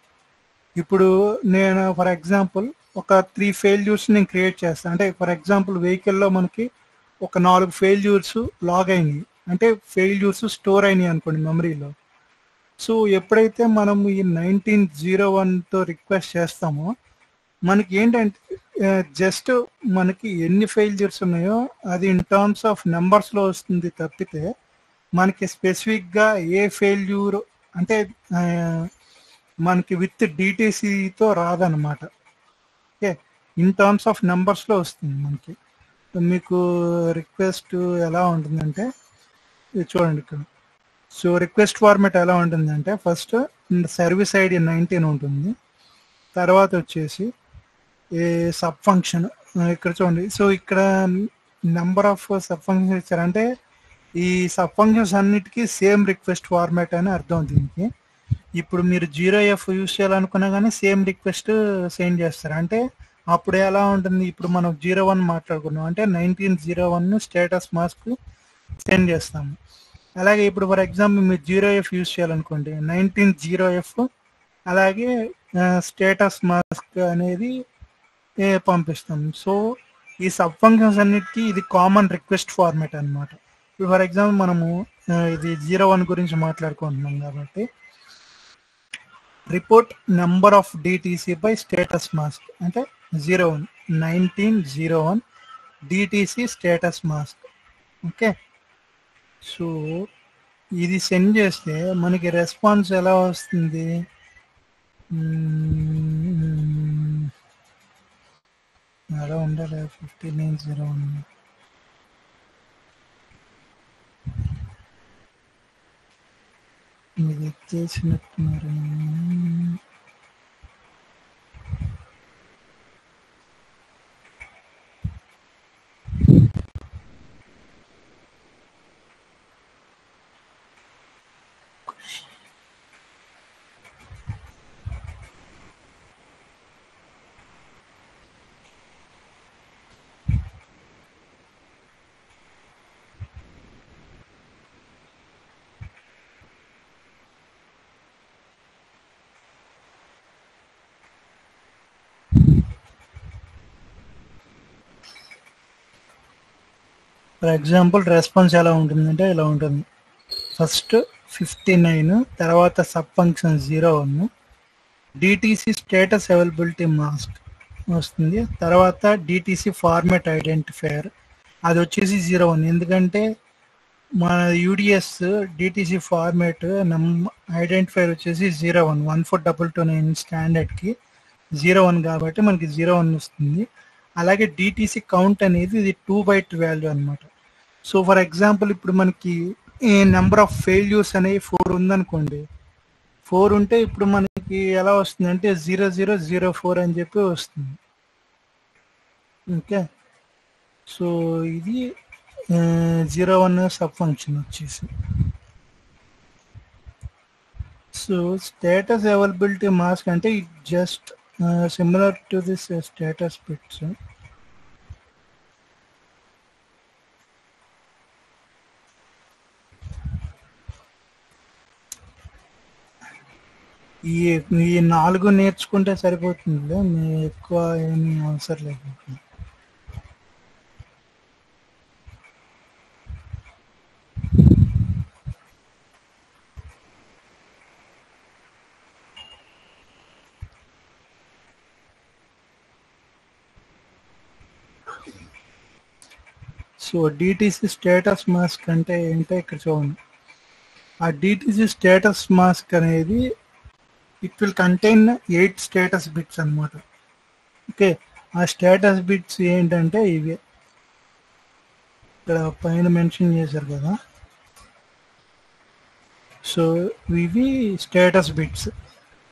ఇప్పుడు నేను ఫర్ ఎగ్జాంపుల్ ఒక 3 ఫెయిల్యూర్స్ నేను క్రియేట్ చేస్తాను. అంటే ఫర్ ఎగ్జాంపుల్ వెహికల్లో మనకి ఒక 4 ఫెయిల్యూర్స్ లాగ్ అయినాయి, అంటే ఫెయిల్యూర్స్ స్టోర్ అయినాయి అనుకోండి మెమరీలో. సో ఎప్పుడైతే మనం ఈ 1901తో రిక్వెస్ట్ చేస్తామో మనకి ఏంటంటే జస్ట్ మనకి ఎన్ని ఫెయిల్యూర్స్ ఉన్నాయో అది ఇన్ టర్మ్స్ ఆఫ్ నెంబర్స్లో వస్తుంది తప్పితే మనకి స్పెసిఫిక్గా ఏ ఫెయిల్యూర్ అంటే మనకి విత్ డిటిసితో రాదనమాట. ఓకే, ఇన్ టర్మ్స్ ఆఫ్ నెంబర్స్లో వస్తుంది మనకి. మీకు రిక్వెస్ట్ ఎలా ఉంటుందంటే చూడండి ఇక్కడ. సో రిక్వెస్ట్ ఫార్మాట్ ఎలా ఉంటుందంటే ఫస్ట్ సర్వీస్ ఐడి 19 ఉంటుంది, తర్వాత వచ్చేసి ఏ సబ్ ఫంక్షన్ ఇక్కడ చూడండి. సో ఇక్కడ నెంబర్ ఆఫ్ సబ్ ఫంక్షన్స్ ఇచ్చారంటే ఈ సబ్ ఫంక్షన్స్ అన్నిటికీ సేమ్ రిక్వెస్ట్ ఫార్మాట్ అని అర్థం దీనికి. ఇప్పుడు మీరు 0F యూజ్ చేయాలనుకున్నా కానీ సేమ్ రిక్వెస్ట్ సెండ్ చేస్తారు. అంటే అప్పుడు ఎలా ఉంటుంది, ఇప్పుడు మనం 01 మాట్లాడుకున్నాం అంటే 1901 స్టేటస్ మాస్క్ సెండ్ చేస్తాము. అలాగే ఇప్పుడు ఫర్ ఎగ్జాంపుల్ మీరు 0F యూజ్ చేయాలనుకోండి 19 అలాగే స్టేటస్ మాస్క్ అనేది పంపిస్తాం. సో ఈ సబ్ ఫంక్షన్స్ అన్నిటికీ ఇది కామన్ రిక్వెస్ట్ ఫార్మాట్ అనమాట. ఇప్పుడు ఫర్ ఎగ్జాంపుల్ మనము ఇది 01 గురించి మాట్లాడుకుంటున్నాం కాబట్టి report number of DTC by status mask అంటే 01 1901 DTC status mask. Okay, so ఇది సెండ్ చేస్తే మనకి రెస్పాన్స్ ఎలా వస్తుంది, అలా ఉండాలి 5901. ఇది చేసినట్టున్నారు. ఫర్ ఎగ్జాంపుల్ రెస్పాన్స్ ఎలా ఉంటుందంటే ఇలా ఉంటుంది. ఫస్ట్ 59, తర్వాత sub function 01 DTC status availability mask వస్తుంది, తర్వాత డిటిసి ఫార్మాట్ ఐడెంటిఫైయర్ అది వచ్చేసి 01. ఎందుకంటే మన యూడిఎస్ డిటిసి ఫార్మాట్ ఐడెంటిఫైయర్ వచ్చేసి 01 14229 స్టాండర్డ్కి 01 కాబట్టి మనకి 01 వస్తుంది. అలాగే డిటిసి కౌంట్ అనేది ఇది 2 బైట్ వాల్యూ అనమాట. సో ఫర్ ఎగ్జాంపుల్ ఇప్పుడు మనకి నెంబర్ ఆఫ్ ఫెయిల్యూర్స్ అనేవి 4 ఉందనుకోండి, 4 ఉంటే ఇప్పుడు మనకి ఎలా వస్తుంది అంటే 0004 అని చెప్పి వస్తుంది. ఓకే, సో ఇది 01 సబ్ ఫంక్షన్ వచ్చేసి. సో స్టేటస్ అవైలబిలిటీ మాస్క్ అంటే it just similar to this status bits. ఈ 4 నేర్చుకుంటే సరిపోతుంది, ఎక్కువ ఏమీ అవసరం లేదు. సో డిటిసి స్టేటస్ మాస్క్ అంటే ఏంటో ఇక్కడ చూడండి. ఆ డిటిసి స్టేటస్ మాస్క్ అనేది it will contain 8 status bits అనమాట. ఓకే, ఆ స్టేటస్ బిట్స్ ఏంటంటే ఇవి ఇక్కడ పైన మెన్షన్ చేశారు కదా. సో ఇవి status bits.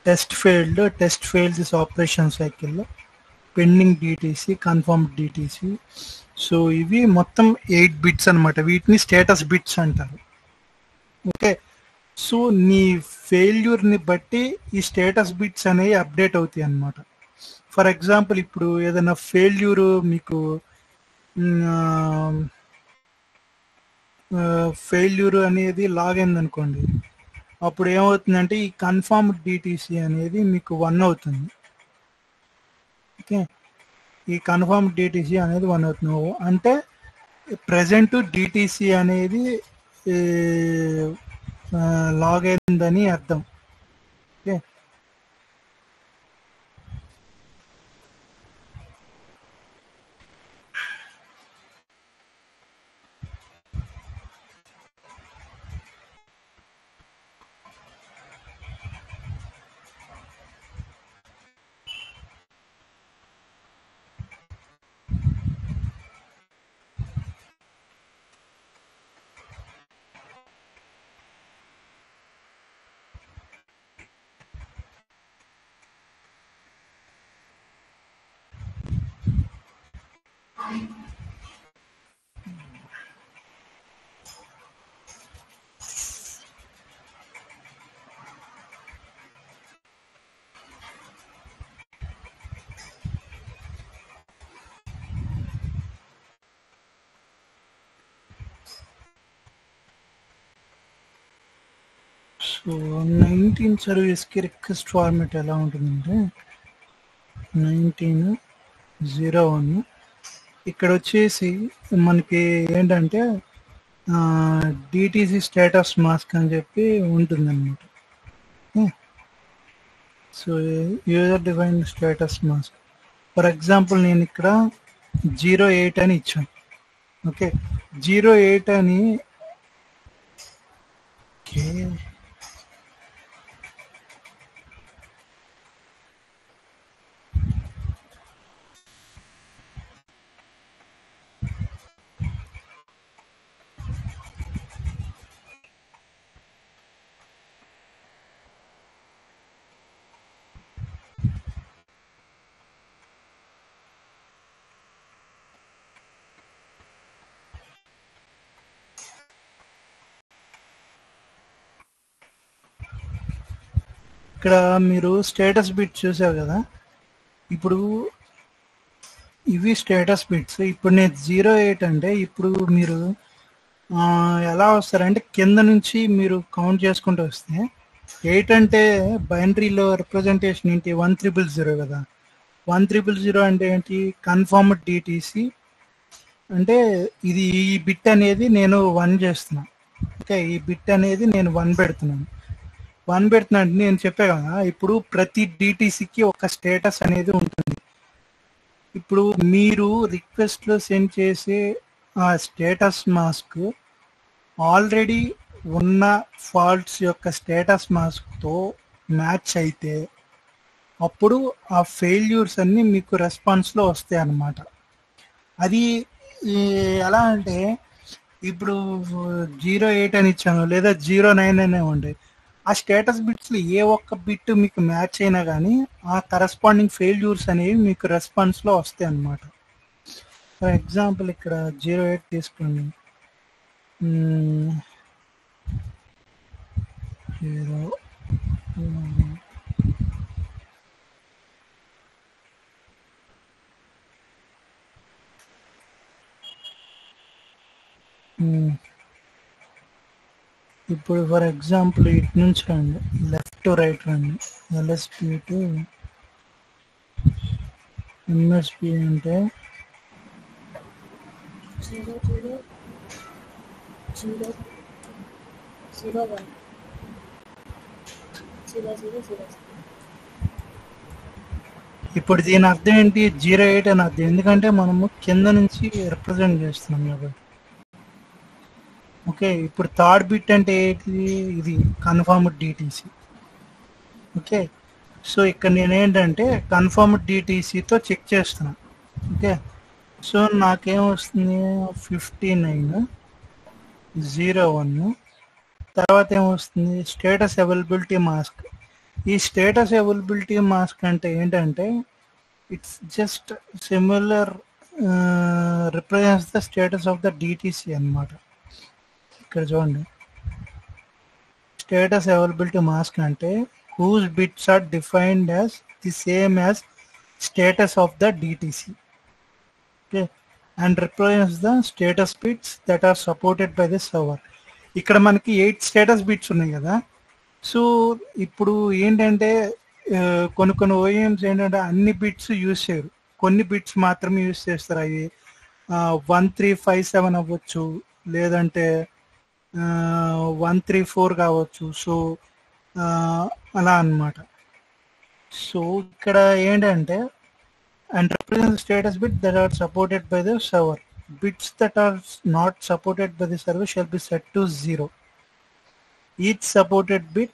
Test failed this operation cycle, pending DTC, confirm DTC. So ఇవి మొత్తం 8 బిట్స్ అనమాట. వీటిని స్టేటస్ బిట్స్ అంటారు. ఓకే, సో నీ ఫెయిల్యూర్ని బట్టి ఈ స్టేటస్ బిట్స్ అనేవి అప్డేట్ అవుతాయి అన్నమాట. ఫర్ ఎగ్జాంపుల్ ఇప్పుడు ఏదైనా ఫెయిల్యూర్ మీకు ఫెయిల్యూర్ అనేది లాగ్ అయింది అనుకోండి, అప్పుడు ఏమవుతుందంటే ఈ కన్ఫర్మ్ డిటిసి అనేది మీకు 1 అవుతుంది. ఓకే, ఈ కన్ఫర్మ్ డిటిసి అనేది 1 అవుతుంది. అంటే ప్రజెంట్ డిటిసి అనేది లాగ్ అయిందని అర్థం. ఓకే, సో 19 సర్వీస్కి రిక్వెస్ట్ ఫార్మాట్ ఎలా ఉంటుందంటే 19.01 ఇక్కడ వచ్చేసి మనకి ఏంటంటే డిటిసి స్టేటస్ మాస్క్ అని చెప్పి ఉంటుందన్నమాట. So user define status mask. For example నేను ఇక్కడ 08 అని ఇచ్చాను. ఓకే, 08 అని ఓకే ఇక్కడ మీరు స్టేటస్ బిట్ చూసారు కదా, ఇప్పుడు ఇవి స్టేటస్ బిట్స్. ఇప్పుడు నేను 08 అంటే ఇప్పుడు మీరు ఎలా వస్తారంటే కింద నుంచి మీరు కౌంట్ చేసుకుంటూ వస్తే 8 అంటే బైనరీలో రిప్రజెంటేషన్ ఏంటి 1300 కదా. 1300 అంటే ఏంటి కన్ఫర్మ్డ్ డిటిసి అంటే ఇది ఈ బిట్ అనేది నేను 1 చేస్తున్నాను. ఓకే, ఈ బిట్ అనేది నేను 1 పెడుతున్నాను. 1 పెడుతున్నాను నేను చెప్పే కదా, ఇప్పుడు ప్రతి డిటిసికి ఒక స్టేటస్ అనేది ఉంటుంది. ఇప్పుడు మీరు రిక్వెస్ట్లో సెండ్ చేసే ఆ స్టేటస్ మాస్క్ ఆల్రెడీ ఉన్న ఫాల్ట్స్ యొక్క స్టేటస్ మాస్క్తో మ్యాచ్ అయితే అప్పుడు ఆ ఫెయిల్యూర్స్ అన్నీ మీకు రెస్పాన్స్లో వస్తాయి అన్నమాట. అది ఎలా అంటే ఇప్పుడు 08 అని ఇచ్చాను లేదా 09 అనే ఉండే, ఆ స్టేటస్ బిట్స్లో ఏ ఒక్క బిట్ మీకు మ్యాచ్ అయినా కానీ ఆ కరస్పాండింగ్ ఫెయిల్యూర్స్ అనేవి మీకు రెస్పాన్స్లో వస్తాయి అన్నమాట. ఫర్ ఎగ్జాంపుల్ ఇక్కడ 08 తీసుకోండి. 0 ఇప్పుడు ఫర్ ఎగ్జాంపుల్ ఇటు నుంచి రండి, లెఫ్ట్ టు రైట్ రండి. ఎల్ఎస్పి టు ఎంఎస్పి అంటే 0001 ఇప్పుడు దీని అర్థం ఏంటి 08 అని అర్థం, ఎందుకంటే మనము కింద నుంచి రిప్రజెంట్ చేస్తున్నాం కాబట్టి. ఓకే, ఇప్పుడు థర్డ్ బిట్ అంటే ఏంటి, ఇది కన్ఫర్మ్డ్ డిటిసి. ఓకే, సో ఇక్కడ నేనేంటంటే కన్ఫర్మ్డ్ డిటిసితో చెక్ చేస్తున్నాను. ఓకే, సో నాకేమొస్తుంది 59.01. తర్వాత ఏమొస్తుంది స్టేటస్ అవైలబిలిటీ మాస్క్. ఈ స్టేటస్ అవైలబిలిటీ మాస్క్ అంటే ఏంటంటే it's just similar represents the status of the DTC అన్నమాట. ఇక్కడ చూడండి, స్టేటస్ అవైలబిలిటీ మాస్క్ అంటే whose bits are defined as the same as status of the DTC. Okay, and represents the status bits that are supported by the server. ఇక్కడ మనకి 8 status bits ఉన్నాయి కదా, so ఇప్పుడు ఏంటంటే కొన్ని కొన్ని ఓఎమ్స్ ఏంటంటే అన్ని బిట్స్ యూజ్ చేయరు, కొన్ని బిట్స్ మాత్రమే యూజ్ చేస్తారు. అవి 1357 అవ్వచ్చు, లేదంటే 134 కావచ్చు. సో అలా అన్నమాట. సో ఇక్కడ ఏంటంటే and represent the status bit that are supported by the server. Bits that are not supported by the server shall be set to 0. Each supported bit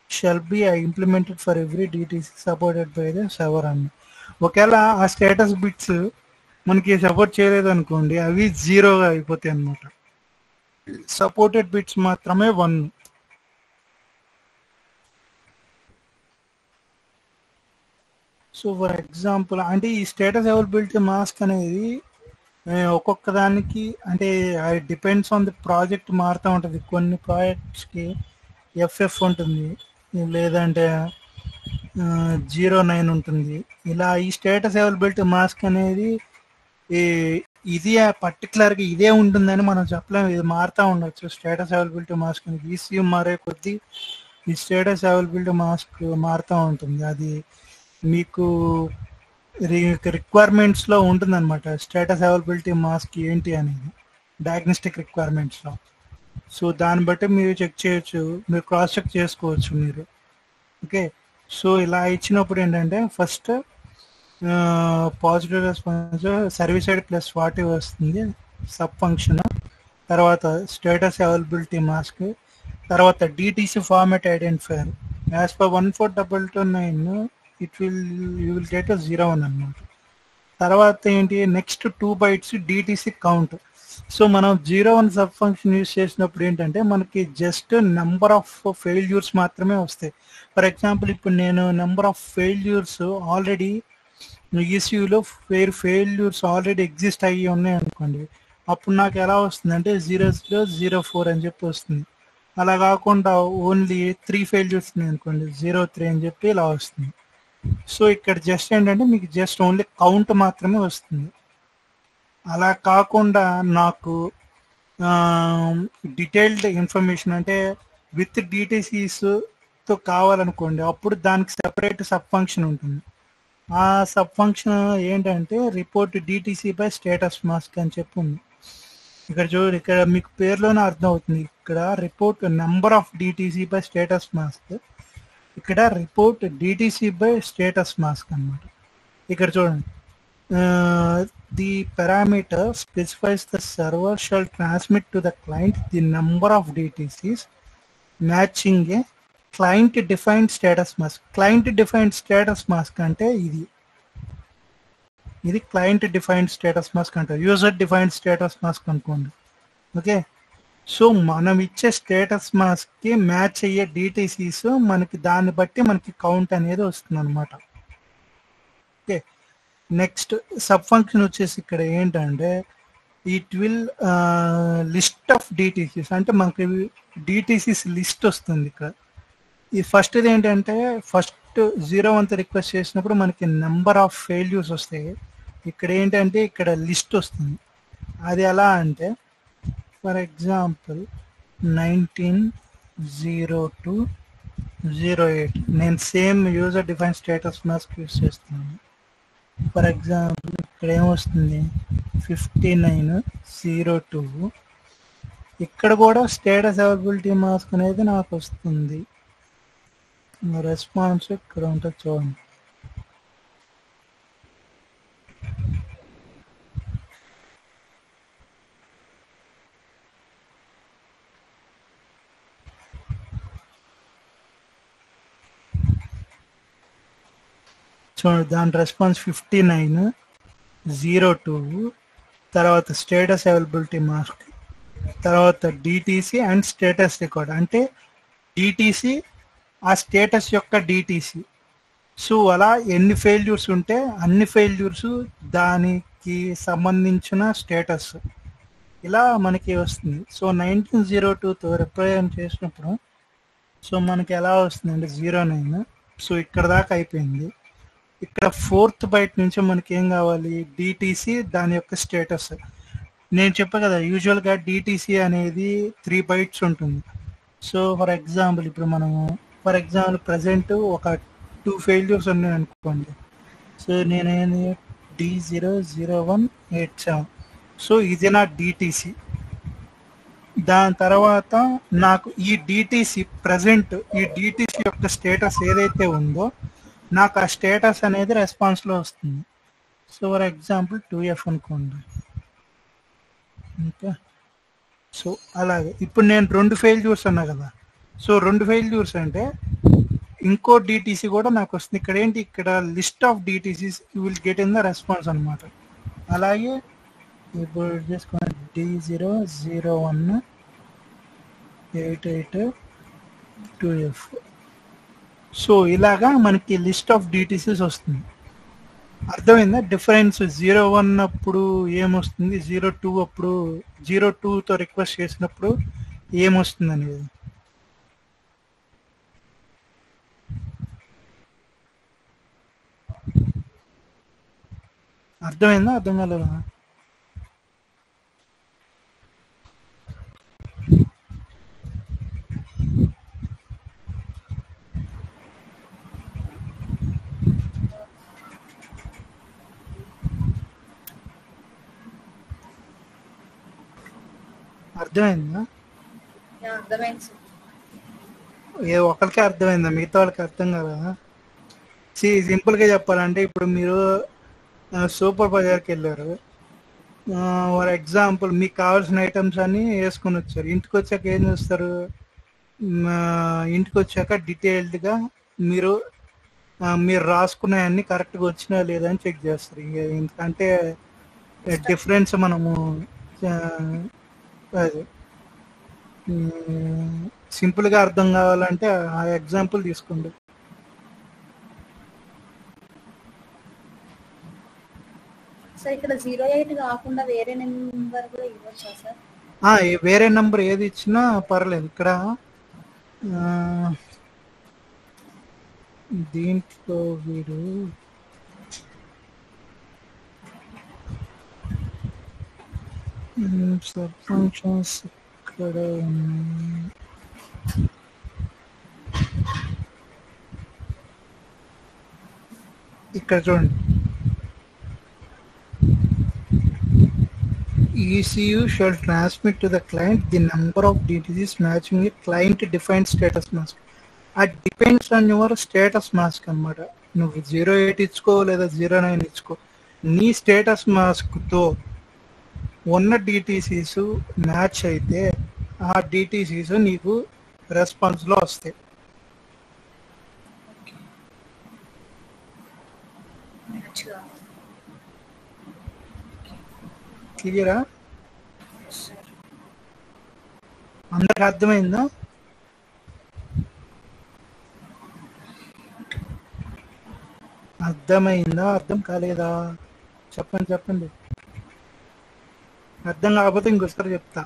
shall be implemented for every DTC supported by the server. అని ఒకవేళ ఆ status bits మనకి support చేయలేదు అనుకోండి, అవి 0గా అయిపోతాయి అన్నమాట. Supported bits మాత్రమే 1. సో ఫర్ ఎగ్జాంపుల్ అంటే ఈ స్టేటస్ అవైలబిలిటీ మాస్క్ అనేది ఒక్కొక్క దానికి అంటే డిపెండ్స్ ఆన్ ది ప్రాజెక్ట్ మారుతూ ఉంటుంది. కొన్ని ప్రాజెక్ట్స్కి ఎఫ్ఎఫ్ ఉంటుంది, లేదంటే 09 ఉంటుంది. ఇలా ఈ స్టేటస్ అవైలబిలిటీ మాస్క్ అనేది ఇది పర్టికులర్గా ఇదే ఉంటుందని మనం చెప్పలేము, ఇది మారుతూ ఉండొచ్చు. స్టేటస్ అవైలబిలిటీ మాస్క్ ఈసీయూ మారే కొద్దీ ఈ స్టేటస్ అవైలబిలిటీ మాస్క్ మారుతూ ఉంటుంది. అది మీకు రిక్వైర్మెంట్స్లో ఉంటుందన్నమాట. స్టేటస్ అవైలబిలిటీ మాస్క్ ఏంటి అనేది డయాగ్నోస్టిక్ రిక్వైర్మెంట్స్లో. సో దాన్ని బట్టి మీరు చెక్ చేయొచ్చు, మీరు క్రాస్ చెక్ చేసుకోవచ్చు మీరు. ఓకే, సో ఇలా ఇచ్చినప్పుడు ఏంటంటే first positive response service side plus వాటి వస్తుంది సబ్ ఫంక్షన్, తర్వాత స్టేటస్ అవైలబిలిటీ మాస్క్, తర్వాత DTC format identifier. As per 14229 you will get a 01 అన్నమాట. తర్వాత ఏంటి next 2 bytes DTC count. So మనం 01 సబ్ ఫంక్షన్ యూజ్ చేసినప్పుడు ఏంటంటే మనకి జస్ట్ నెంబర్ ఆఫ్ ఫెయిల్యూర్స్ మాత్రమే వస్తాయి. ఫర్ ఎగ్జాంపుల్ ఇప్పుడు నేను నెంబర్ ఆఫ్ ఫెయిల్యూర్స్ ఆల్రెడీ ఈసీయూలో ఫెయిల్యూర్స్ ఆల్రెడీ ఎగ్జిస్ట్ అయ్యి ఉన్నాయి అనుకోండి, అప్పుడు నాకు ఎలా వస్తుందంటే 0004 అని చెప్పి వస్తుంది. అలా కాకుండా ఓన్లీ 3 ఫెయిల్యూర్స్ ఉన్నాయి అనుకోండి, 03 అని చెప్పి ఇలా వస్తుంది. సో ఇక్కడ జస్ట్ ఏంటంటే మీకు జస్ట్ ఓన్లీ కౌంట్ మాత్రమే వస్తుంది. అలా కాకుండా నాకు డీటెయిల్డ్ ఇన్ఫర్మేషన్ అంటే విత్ డిటిసిస్తో కావాలనుకోండి, అప్పుడు దానికి సెపరేట్ సబ్ ఫంక్షన్ ఉంటుంది. ఆ సబ్ ఫంక్షన్ ఏంటంటే report DTC by status mask అని చెప్పి ఉంది. ఇక్కడ చూడండి, ఇక్కడ మీకు పేరులోనే అర్థం అవుతుంది. ఇక్కడ report number of DTC by status mask, ఇక్కడ report DTC by status mask అన్నమాట. ఇక్కడ చూడండి, the parameter specifies the server shall transmit to the client the number of DTCs matching a client defined status mask. Client defined status mask అంటే ఇది client defined status mask అంటారు. User defined status mask అనుకోండి. Okay, so మనం ఇచ్చే status మాస్క్కి match అయ్యే డిటిసిస్ మనకి దాన్ని బట్టి మనకి కౌంట్ అనేది వస్తుంది అనమాట. ఓకే, నెక్స్ట్ సబ్ ఫంక్షన్ వచ్చేసి ఇక్కడ ఏంటంటే ఇట్ విల్ లిస్ట్ ఆఫ్ డిటిసిస్, అంటే మనకి డిటిసిస్ లిస్ట్ వస్తుంది. ఇక్కడ ఈ ఫస్ట్ ఇది ఏంటంటే ఫస్ట్ 01 రిక్వెస్ట్ చేసినప్పుడు మనకి నెంబర్ ఆఫ్ ఫెయిల్యూర్స్ వస్తాయి. ఇక్కడ ఏంటంటే ఇక్కడ లిస్ట్ వస్తుంది. అది ఎలా అంటే ఫర్ ఎగ్జాంపుల్ 190208 నేను same user define status mask use చేస్తున్నాను. ఫర్ ఎగ్జాంపుల్ ఇక్కడ ఏమొస్తుంది 5902, ఇక్కడ కూడా స్టేటస్ అవైలబిలిటీ మాస్క్ అనేది నాకు వస్తుంది. రెస్పాన్స్ ఇక్కడ ఉంటుంది చూడండి. చూడండి, దాని రెస్పాన్స్ 5902, తర్వాత స్టేటస్ అవైలబిలిటీ మాస్క్, తర్వాత డిటిసి అండ్ స్టేటస్ రికార్డ్, అంటే డిటిసి ఆ స్టేటస్ యొక్క డిటిసి. సో అలా ఎన్ని ఫెయిల్యూర్స్ ఉంటే అన్ని ఫెయిల్యూర్స్ దానికి సంబంధించిన స్టేటస్ ఇలా మనకి వస్తుంది. సో 1902తో రిప్రజెంట్ చేసినప్పుడు సో మనకి ఎలా వస్తుందంటే 09. సో ఇక్కడ దాకా అయిపోయింది. ఇక్కడ 4th byte నుంచి మనకి ఏం కావాలి, డిటిసి దాని యొక్క స్టేటస్. నేను చెప్పా కదా యూజువల్గా డిటిసి అనేది 3 bytes ఉంటుంది. సో ఫర్ ఎగ్జాంపుల్ ఇప్పుడు మనము ఫర్ ఎగ్జాంపుల్ ప్రజెంట్ ఒక 2 ఫెయిల్యూర్స్ ఉన్నాయి అనుకోండి. సో నేనేది D00187, సో ఇది నా డిటిసి. దాని తర్వాత నాకు ఈ డిటిసి ప్రజెంట్ ఈ డిటిసి యొక్క స్టేటస్ ఏదైతే ఉందో నాకు ఆ స్టేటస్ అనేది రెస్పాన్స్లో వస్తుంది. సో ఫర్ ఎగ్జాంపుల్ 2F అనుకోండి. ఓకే, సో అలాగే ఇప్పుడు నేను 2 ఫెయిల్యూర్స్ అన్నా కదా. సో 2 ఫెయిల్యూర్స్ అంటే ఇంకో డిటిసి కూడా నాకు వస్తుంది. ఇక్కడ ఏంటి, ఇక్కడ list of DTCs you will get in the response అనమాట. అలాగే ఇప్పుడు చేసుకోండి D00188 సో ఇలాగా మనకి లిస్ట్ ఆఫ్ డిటిసిస్ వస్తుంది. అర్థమైందా డిఫరెన్స్? 01 అప్పుడు ఏమొస్తుంది, 02 అప్పుడు 02తో రిక్వెస్ట్ చేసినప్పుడు ఏమొస్తుంది అనేది. అర్థమైందా, అర్థం కాలేదా? అర్థమైందా? అర్థమైంది. ఏ ఒకరికి అర్థమైందా, మిగతా వాళ్ళకి అర్థం కదా? సింపుల్గా చెప్పాలంటే ఇప్పుడు మీరు సూపర్ బజార్కి వెళ్ళారు. ఫర్ ఎగ్జాంపుల్ మీకు కావాల్సిన ఐటమ్స్ అన్నీ వేసుకొని వచ్చారు. ఇంటికి వచ్చాక ఏం చేస్తారు, ఇంటికి వచ్చాక డీటెయిల్డ్గా మీరు రాసుకున్నాయన్నీ కరెక్ట్గా వచ్చినా లేదా అని చెక్ చేస్తారు. ఎందుకంటే డిఫరెన్స్ మనము అది సింపుల్గా అర్థం కావాలంటే ఆ ఎగ్జాంపుల్ తీసుకోండి. సార్ ఇక్కడ 08 కాకుండా వేరే నెంబర్ కూడా ఇవ్వచ్చా సార్? వేరే నెంబర్ ఏది ఇచ్చినా పర్లేదు. ఇక్కడ దీంట్లో వీడు సబ్ ఫంక్షన్స్ ఇక్కడ ఉన్నాయి. ఇక్కడ చూడండి, ECU shall transmit to the client the number of DTCs matching a client defined status mask. It depends on your status mask అన్నమాట. నువ్వు 08 ఇచ్చుకో లేదా 09 ఇచ్చుకో, నీ స్టేటస్ మాస్క్తో ఉన్న డిటిసిస్ మ్యాచ్ అయితే ఆ డిటిసిస్ నీకు రెస్పాన్స్లో వస్తాయి. క్లియరా? అందరికి అర్థమైందా? అర్థమైందా, అర్థం కాలేదా? చెప్పండి. అర్థం కాకపోతే ఇంకోసారి చెప్తా,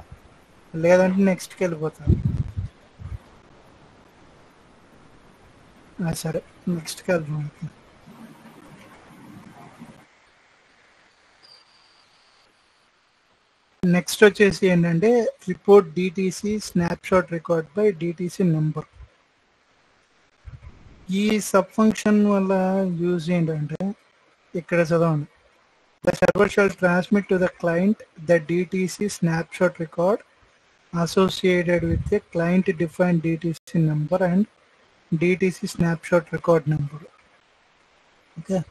లేదంటే నెక్స్ట్కి వెళ్ళిపోతా. సరే, నెక్స్ట్కి వెళ్దాం. నెక్స్ట్ వచ్చేసి ఏంటంటే report DTC snapshot record by DTC number. ఈ సబ్ ఫంక్షన్ వల్ల యూజ్ ఏంటంటే ఇక్కడ చదవండి. The server shall transmit to the client the DTC snapshot record associated with the client defined DTC number and DTC snapshot record number. Okay,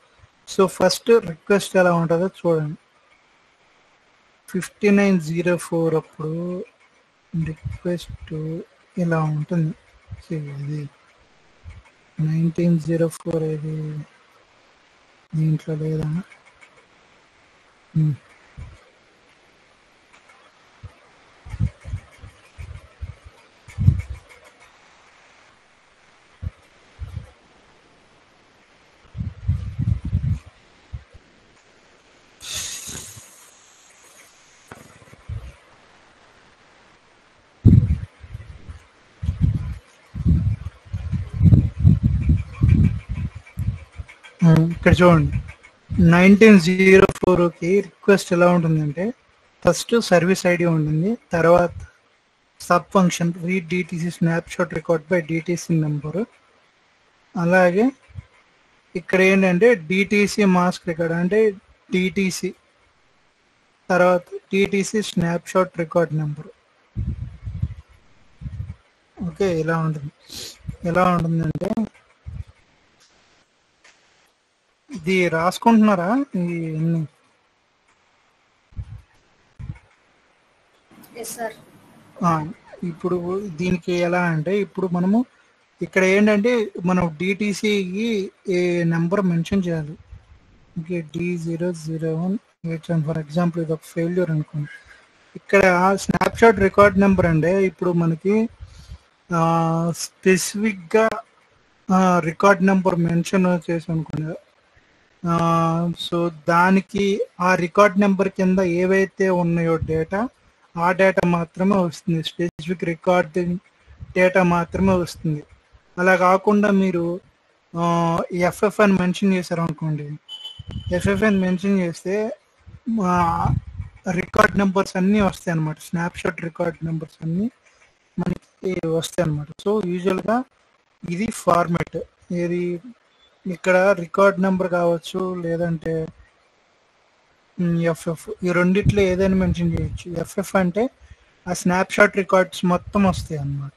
so first request ఎలా ఉంటుందో చూడండి. 5904 అప్పుడు request ఇలా ఉంటుంది. ఇది 1904 ఇది దీంట్లో లేదా? ఇక్కడ చూడండి, 1904కి రిక్వెస్ట్ ఎలా ఉంటుందంటే ఫస్ట్ సర్వీస్ ఐడి ఉంటుంది, తర్వాత sub function read DTC snapshot record by DTC number, అలాగే ఇక్కడ ఏంటంటే డిటిసి మాస్క్ రికార్డ్ అంటే డిటిసి, తర్వాత DTC snapshot record number. Okay, ఇలా ఉంటుంది. ఎలా ఉంటుందంటే ఇది రాసుకుంటున్నారా ఇవన్నీ? Yes sir. ఇప్పుడు దీనికి ఎలా అంటే ఇప్పుడు మనము ఇక్కడ ఏంటంటే మనం డిటిసికి ఏ నెంబర్ మెన్షన్ చేయాలి. ఓకే, D0018 ఫర్ ఎగ్జాంపుల్ ఇది ఒక ఫెయిల్యూర్ అనుకోండి. ఇక్కడ స్నాప్షాట్ రికార్డ్ నెంబర్ అంటే ఇప్పుడు మనకి స్పెసిఫిక్గా రికార్డ్ నెంబర్ మెన్షన్ చేసి అనుకోండి. సో దానికి ఆ రికార్డ్ నెంబర్ కింద ఏవైతే ఉన్నాయో డేటా, ఆ డేటా మాత్రమే వస్తుంది. స్పెసిఫిక్ రికార్డ్ డేటా మాత్రమే వస్తుంది. అలా కాకుండా మీరు ఎఫ్ఎఫ్ అని మెన్షన్ చేశారు అనుకోండి, ఎఫ్ఎఫ్ అని మెన్షన్ చేస్తే రికార్డ్ నెంబర్స్ అన్నీ వస్తాయి అన్నమాట. స్నాప్షాట్ రికార్డ్ నెంబర్స్ అన్నీ మనకి వస్తాయి అన్నమాట. సో యూజువల్గా ఇది ఫార్మాట్. ఏది ఇక్కడ రికార్డ్ నెంబర్ కావచ్చు, లేదంటే ఎఫ్ఎఫ్, ఈ రెండిట్లో ఏదైనా మెన్షన్ చేయొచ్చు. ఎఫ్ఎఫ్ అంటే ఆ స్నాప్షాట్ రికార్డ్స్ మొత్తం వస్తాయి అన్నమాట.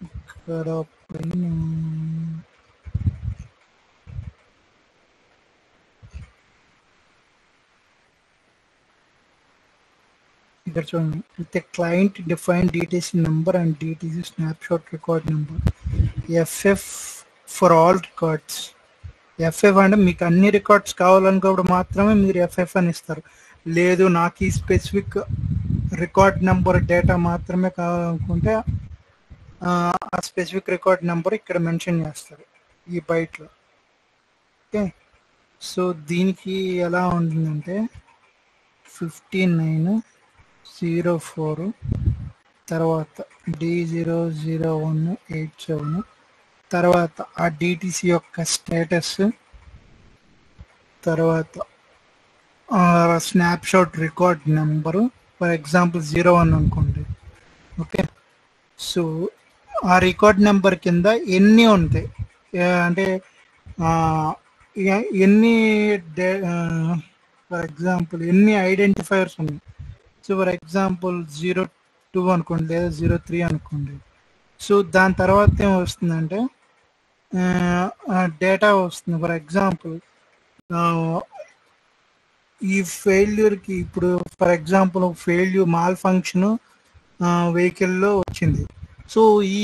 ఇక్కడ పైన ఇక్కడ చూడండి, with client define DTC number and DTC snapshot record number, FF for all records. FF అంటే మీకు అన్ని రికార్డ్స్ కావాలనుకోవడం మాత్రమే మీరు ఎఫ్ఎఫ్ అని ఇస్తారు. లేదు నాకు ఈ స్పెసిఫిక్ రికార్డ్ నెంబర్ డేటా మాత్రమే కావాలనుకుంటే ఆ స్పెసిఫిక్ రికార్డ్ నెంబర్ ఇక్కడ మెన్షన్ చేస్తారు ఈ బైట్లో. ఓకే, సో దీనికి ఎలా ఉంటుందంటే 5904 తర్వాత D00187 తర్వాత ఆ డిటిసి యొక్క స్టేటస్, తర్వాత snapshot record number, for example 01 అనుకోండి. ఓకే, సో ఆ రికార్డ్ నెంబర్ కింద ఎన్ని ఉంటాయి అంటే ఎన్ని ఫర్ ఎగ్జాంపుల్ ఎన్ని ఐడెంటిఫైయర్స్ ఉన్నాయి. సో ఫర్ ఎగ్జాంపుల్ 02 అనుకోండి, లేదా 03 అనుకోండి. సో దాని తర్వాత ఏం వస్తుందంటే డేటా వస్తుంది. ఫర్ ఎగ్జాంపుల్ ఈ ఫెయిల్యూర్కి ఇప్పుడు for example failure mall function వెహికల్లో వచ్చింది. సో ఈ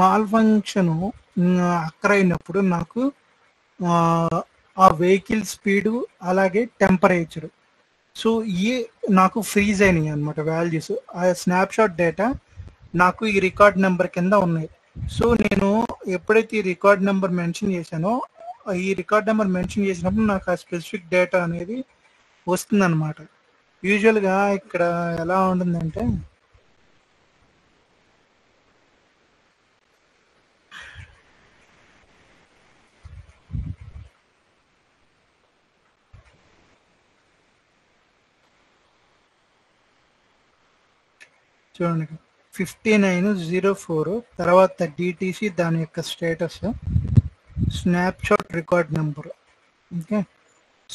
మాల్ ఫంక్షన్ అక్కరైనప్పుడు నాకు ఆ వెహికల్ స్పీడు అలాగే టెంపరేచర్, సో ఈ నాకు ఫ్రీజ్ అయినాయి అనమాట వాల్యూస్. ఆ స్నాప్షాట్ డేటా నాకు ఈ రికార్డ్ నెంబర్ కింద ఉన్నాయి. సో నేను ఎప్పుడైతే ఈ రికార్డ్ నెంబర్ మెన్షన్ చేశానో, ఈ రికార్డ్ నెంబర్ మెన్షన్ చేసినప్పుడు నాకు ఆ స్పెసిఫిక్ డేటా అనేది వస్తుందన్నమాట. యూజువల్గా ఇక్కడ ఎలా ఉంటుందంటే చూడండి, 5904 తర్వాత డిటిసి దాని యొక్క status, snapshot record number. Okay,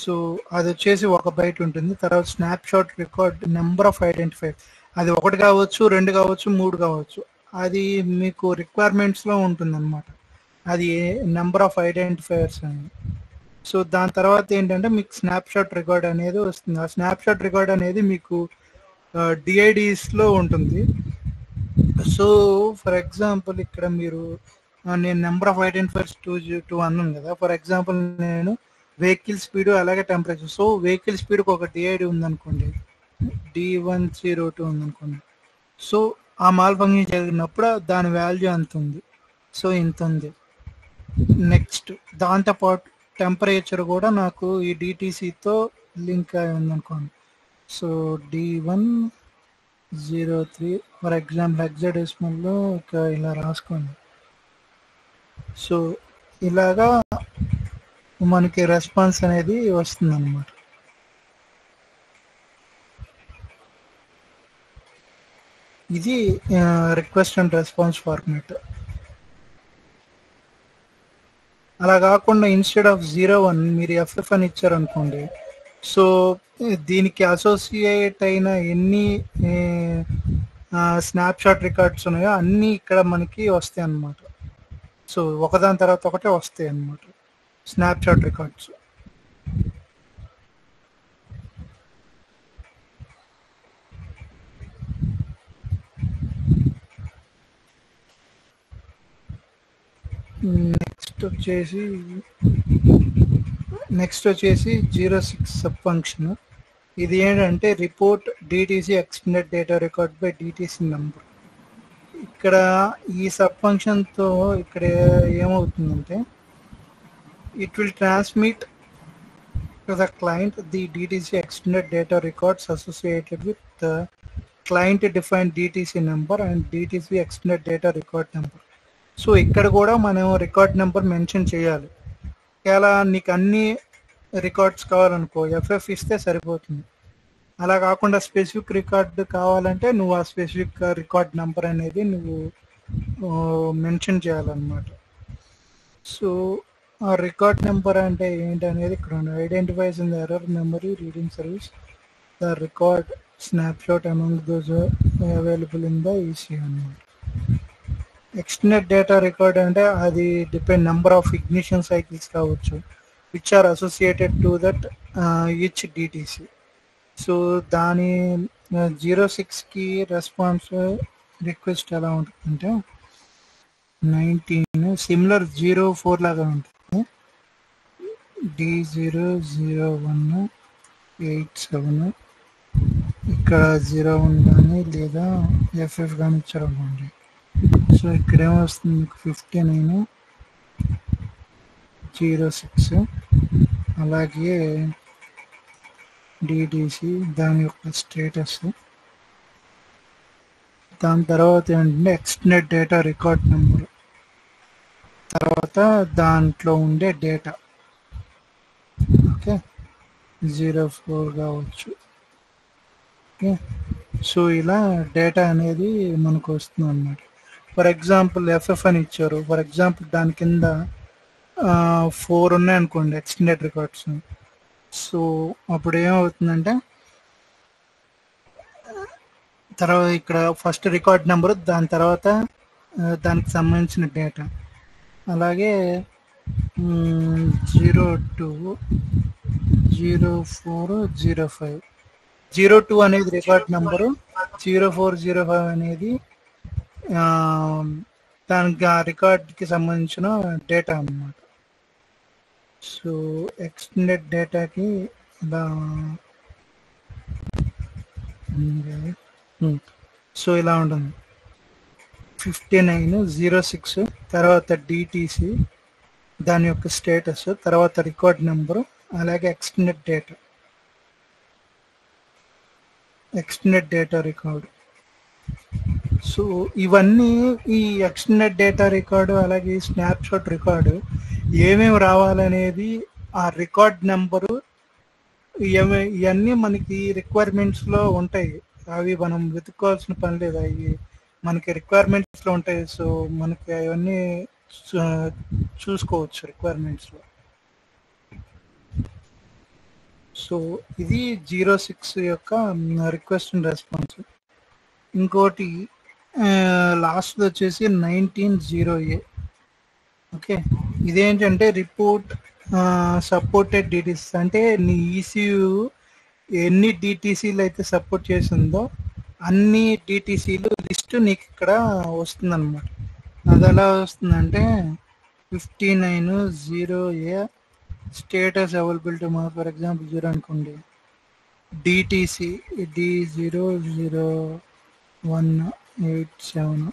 so అది వచ్చేసి 1 బైట్ ఉంటుంది. తర్వాత snapshot record number of identifier, అది 1 కావచ్చు, 2 కావచ్చు, 3 కావచ్చు. అది మీకు రిక్వైర్మెంట్స్లో ఉంటుందన్నమాట, అది నెంబర్ ఆఫ్ ఐడెంటిఫైయర్స్ అని. సో దాని తర్వాత ఏంటంటే మీకు స్నాప్షాట్ రికార్డ్ అనేది వస్తుంది. ఆ స్నాప్షాట్ రికార్డ్ అనేది మీకు డిఐడిస్లో ఉంటుంది. సో ఫర్ ఎగ్జాంపుల్ ఇక్కడ మీరు నేను నెంబర్ ఆఫ్ ఐడెంటిఫైర్స్ 2 అన్నాను కదా. ఫర్ ఎగ్జాంపుల్ నేను వెహికల్ స్పీడ్ అలాగే టెంపరేచర్, సో వెహికల్ స్పీడ్కి ఒక డిఐడి ఉందనుకోండి, D102 ఉందనుకోండి. సో ఆ మాల్ ఫంక్షన్ జరిగినప్పుడు దాని వాల్యూ అంత ఉంది, సో ఇంత ఉంది. నెక్స్ట్ దాంతోపాటు టెంపరేచర్ కూడా నాకు ఈ డిటిసితో లింక్ అయి ఉందనుకోండి. సో D103 ఫర్ ఎగ్జాంపుల్ హెక్సాడెసిమల్లో ఇలా రాసుకోండి. సో ఇలాగా మనకి రెస్పాన్స్ అనేది వస్తుంది అన్నమాట. ఇది రిక్వెస్ట్ అండ్ రెస్పాన్స్ ఫార్మాట్. అలా కాకుండా ఇన్స్టెడ్ ఆఫ్ 01 మీరు ఎఫ్ఎఫ్ అని ఇచ్చారనుకోండి, సో దీనికి అసోసియేట్ అయిన ఎన్ని స్నాప్షాట్ రికార్డ్స్ ఉన్నాయో అన్నీ ఇక్కడ మనకి వస్తాయి అన్నమాట. సో ఒకదాని తర్వాత ఒకటే వస్తాయి అన్నమాట స్నాప్షాట్ రికార్డ్స్. నెక్స్ట్ వచ్చేసి 06 సబ్ ఫంక్షన్. ఇది ఏంటంటే report DTC extended data record by DTC number. ఇక్కడ ఈ సబ్ ఫంక్షన్తో ఇక్కడ ఏమవుతుందంటే it will transmit to the client the DTC extended data records associated with the client defined DTC number and DTC extended data record number. So ఇక్కడ కూడా మనం record number mention చేయాలి. ఇలా నీకు అన్ని రికార్డ్స్ కావాలనుకో ఎఫ్ఎఫ్ ఇస్తే సరిపోతుంది. అలా కాకుండా స్పెసిఫిక్ రికార్డ్ కావాలంటే నువ్వు ఆ స్పెసిఫిక్ రికార్డ్ నెంబర్ అనేది నువ్వు మెన్షన్ చేయాలన్నమాట. సో ఆ రికార్డ్ నెంబర్ అంటే ఏంటనేది ఇక్కడ ఉంది. Identifies in the error memory reading service the record snapshot among those available in the EC అన్నమాట. ఎక్స్టెండెడ్ డేటా రికార్డ్ అంటే అది depend number of ignition cycles కావచ్చు which are associated to that each DTC. So దాని 06కి response request ఎలా ఉంటుందంటే 19 similar 04 లాగా ఉంటుంది. D00187 ఇక్కడ 01 కానీ లేదా ఎఫ్ఎఫ్ కానీ ఇచ్చారనుకోండి. సో ఇక్కడ ఏమొస్తుంది మీకు 5906 అలాగే డిడిసి దాని యొక్క స్టేటస్. దాని తర్వాత ఏంటంటే ఎక్స్టెండెడ్ డేటా రికార్డ్ నెంబర్, తర్వాత దాంట్లో ఉండే డేటా. ఓకే 04 కావచ్చు. ఓకే సో ఇలా డేటా అనేది మనకు వస్తుంది అన్నమాట. ఫర్ ఎగ్జాంపుల్ ఎఫ్ఎఫ్ అని ఇచ్చారు. ఫర్ ఎగ్జాంపుల్ దాని కింద 4 ఉన్నాయి అనుకోండి ఎక్స్టెండెడ్ రికార్డ్స్. సో అప్పుడు ఏమవుతుందంటే తర్వాత ఇక్కడ ఫస్ట్ రికార్డ్ నెంబరు, దాని తర్వాత దానికి సంబంధించిన డేటా, అలాగే 02 04 05 02 అనేది రికార్డ్ నెంబరు, 0405 అనేది దానికి ఆ రికార్డ్కి సంబంధించిన డేటా అన్నమాట. సో ఎక్స్టెండెడ్ డేటాకి ఇలా సో ఇలా ఉంటుంది 5906 తర్వాత డిటిసి దాని యొక్క స్టేటస్, తర్వాత రికార్డ్ నెంబరు, అలాగే ఎక్స్టెండెడ్ డేటా రికార్డు. సో ఇవన్నీ ఈ ఎక్స్టెండెడ్ డేటా రికార్డు అలాగే స్నాప్షాట్ రికార్డు ఏమేమి రావాలనేది ఆ రికార్డ్ నెంబరు ఇవన్నీ మనకి రిక్వైర్మెంట్స్లో ఉంటాయి. అవి మనం వెతుక్కోవాల్సిన పని లేదు, అవి మనకి రిక్వైర్మెంట్స్లో ఉంటాయి. సో మనకి అవన్నీ చూసుకోవచ్చు రిక్వైర్మెంట్స్లో. సో ఇది 06 యొక్క రిక్వెస్ట్ అండ్ రెస్పాన్స్. ఇంకోటి లాస్ట్ వచ్చేసి 1908. ఓకే ఇదేంటంటే రిపోర్ట్ సపోర్టెడ్ డిటిసి, అంటే నీ ఈసీయూ ఎన్ని డిటిసీలు అయితే సపోర్ట్ చేసిందో అన్ని డిటిసీలు లిస్ట్ నీకు ఇక్కడ వస్తుందన్నమాట. అది ఎలా వస్తుందంటే 5908 స్టేటస్ అవైలబిలిటీ మా ఫర్ ఎగ్జాంపుల్ 0 అనుకోండి, డిటిసి D00187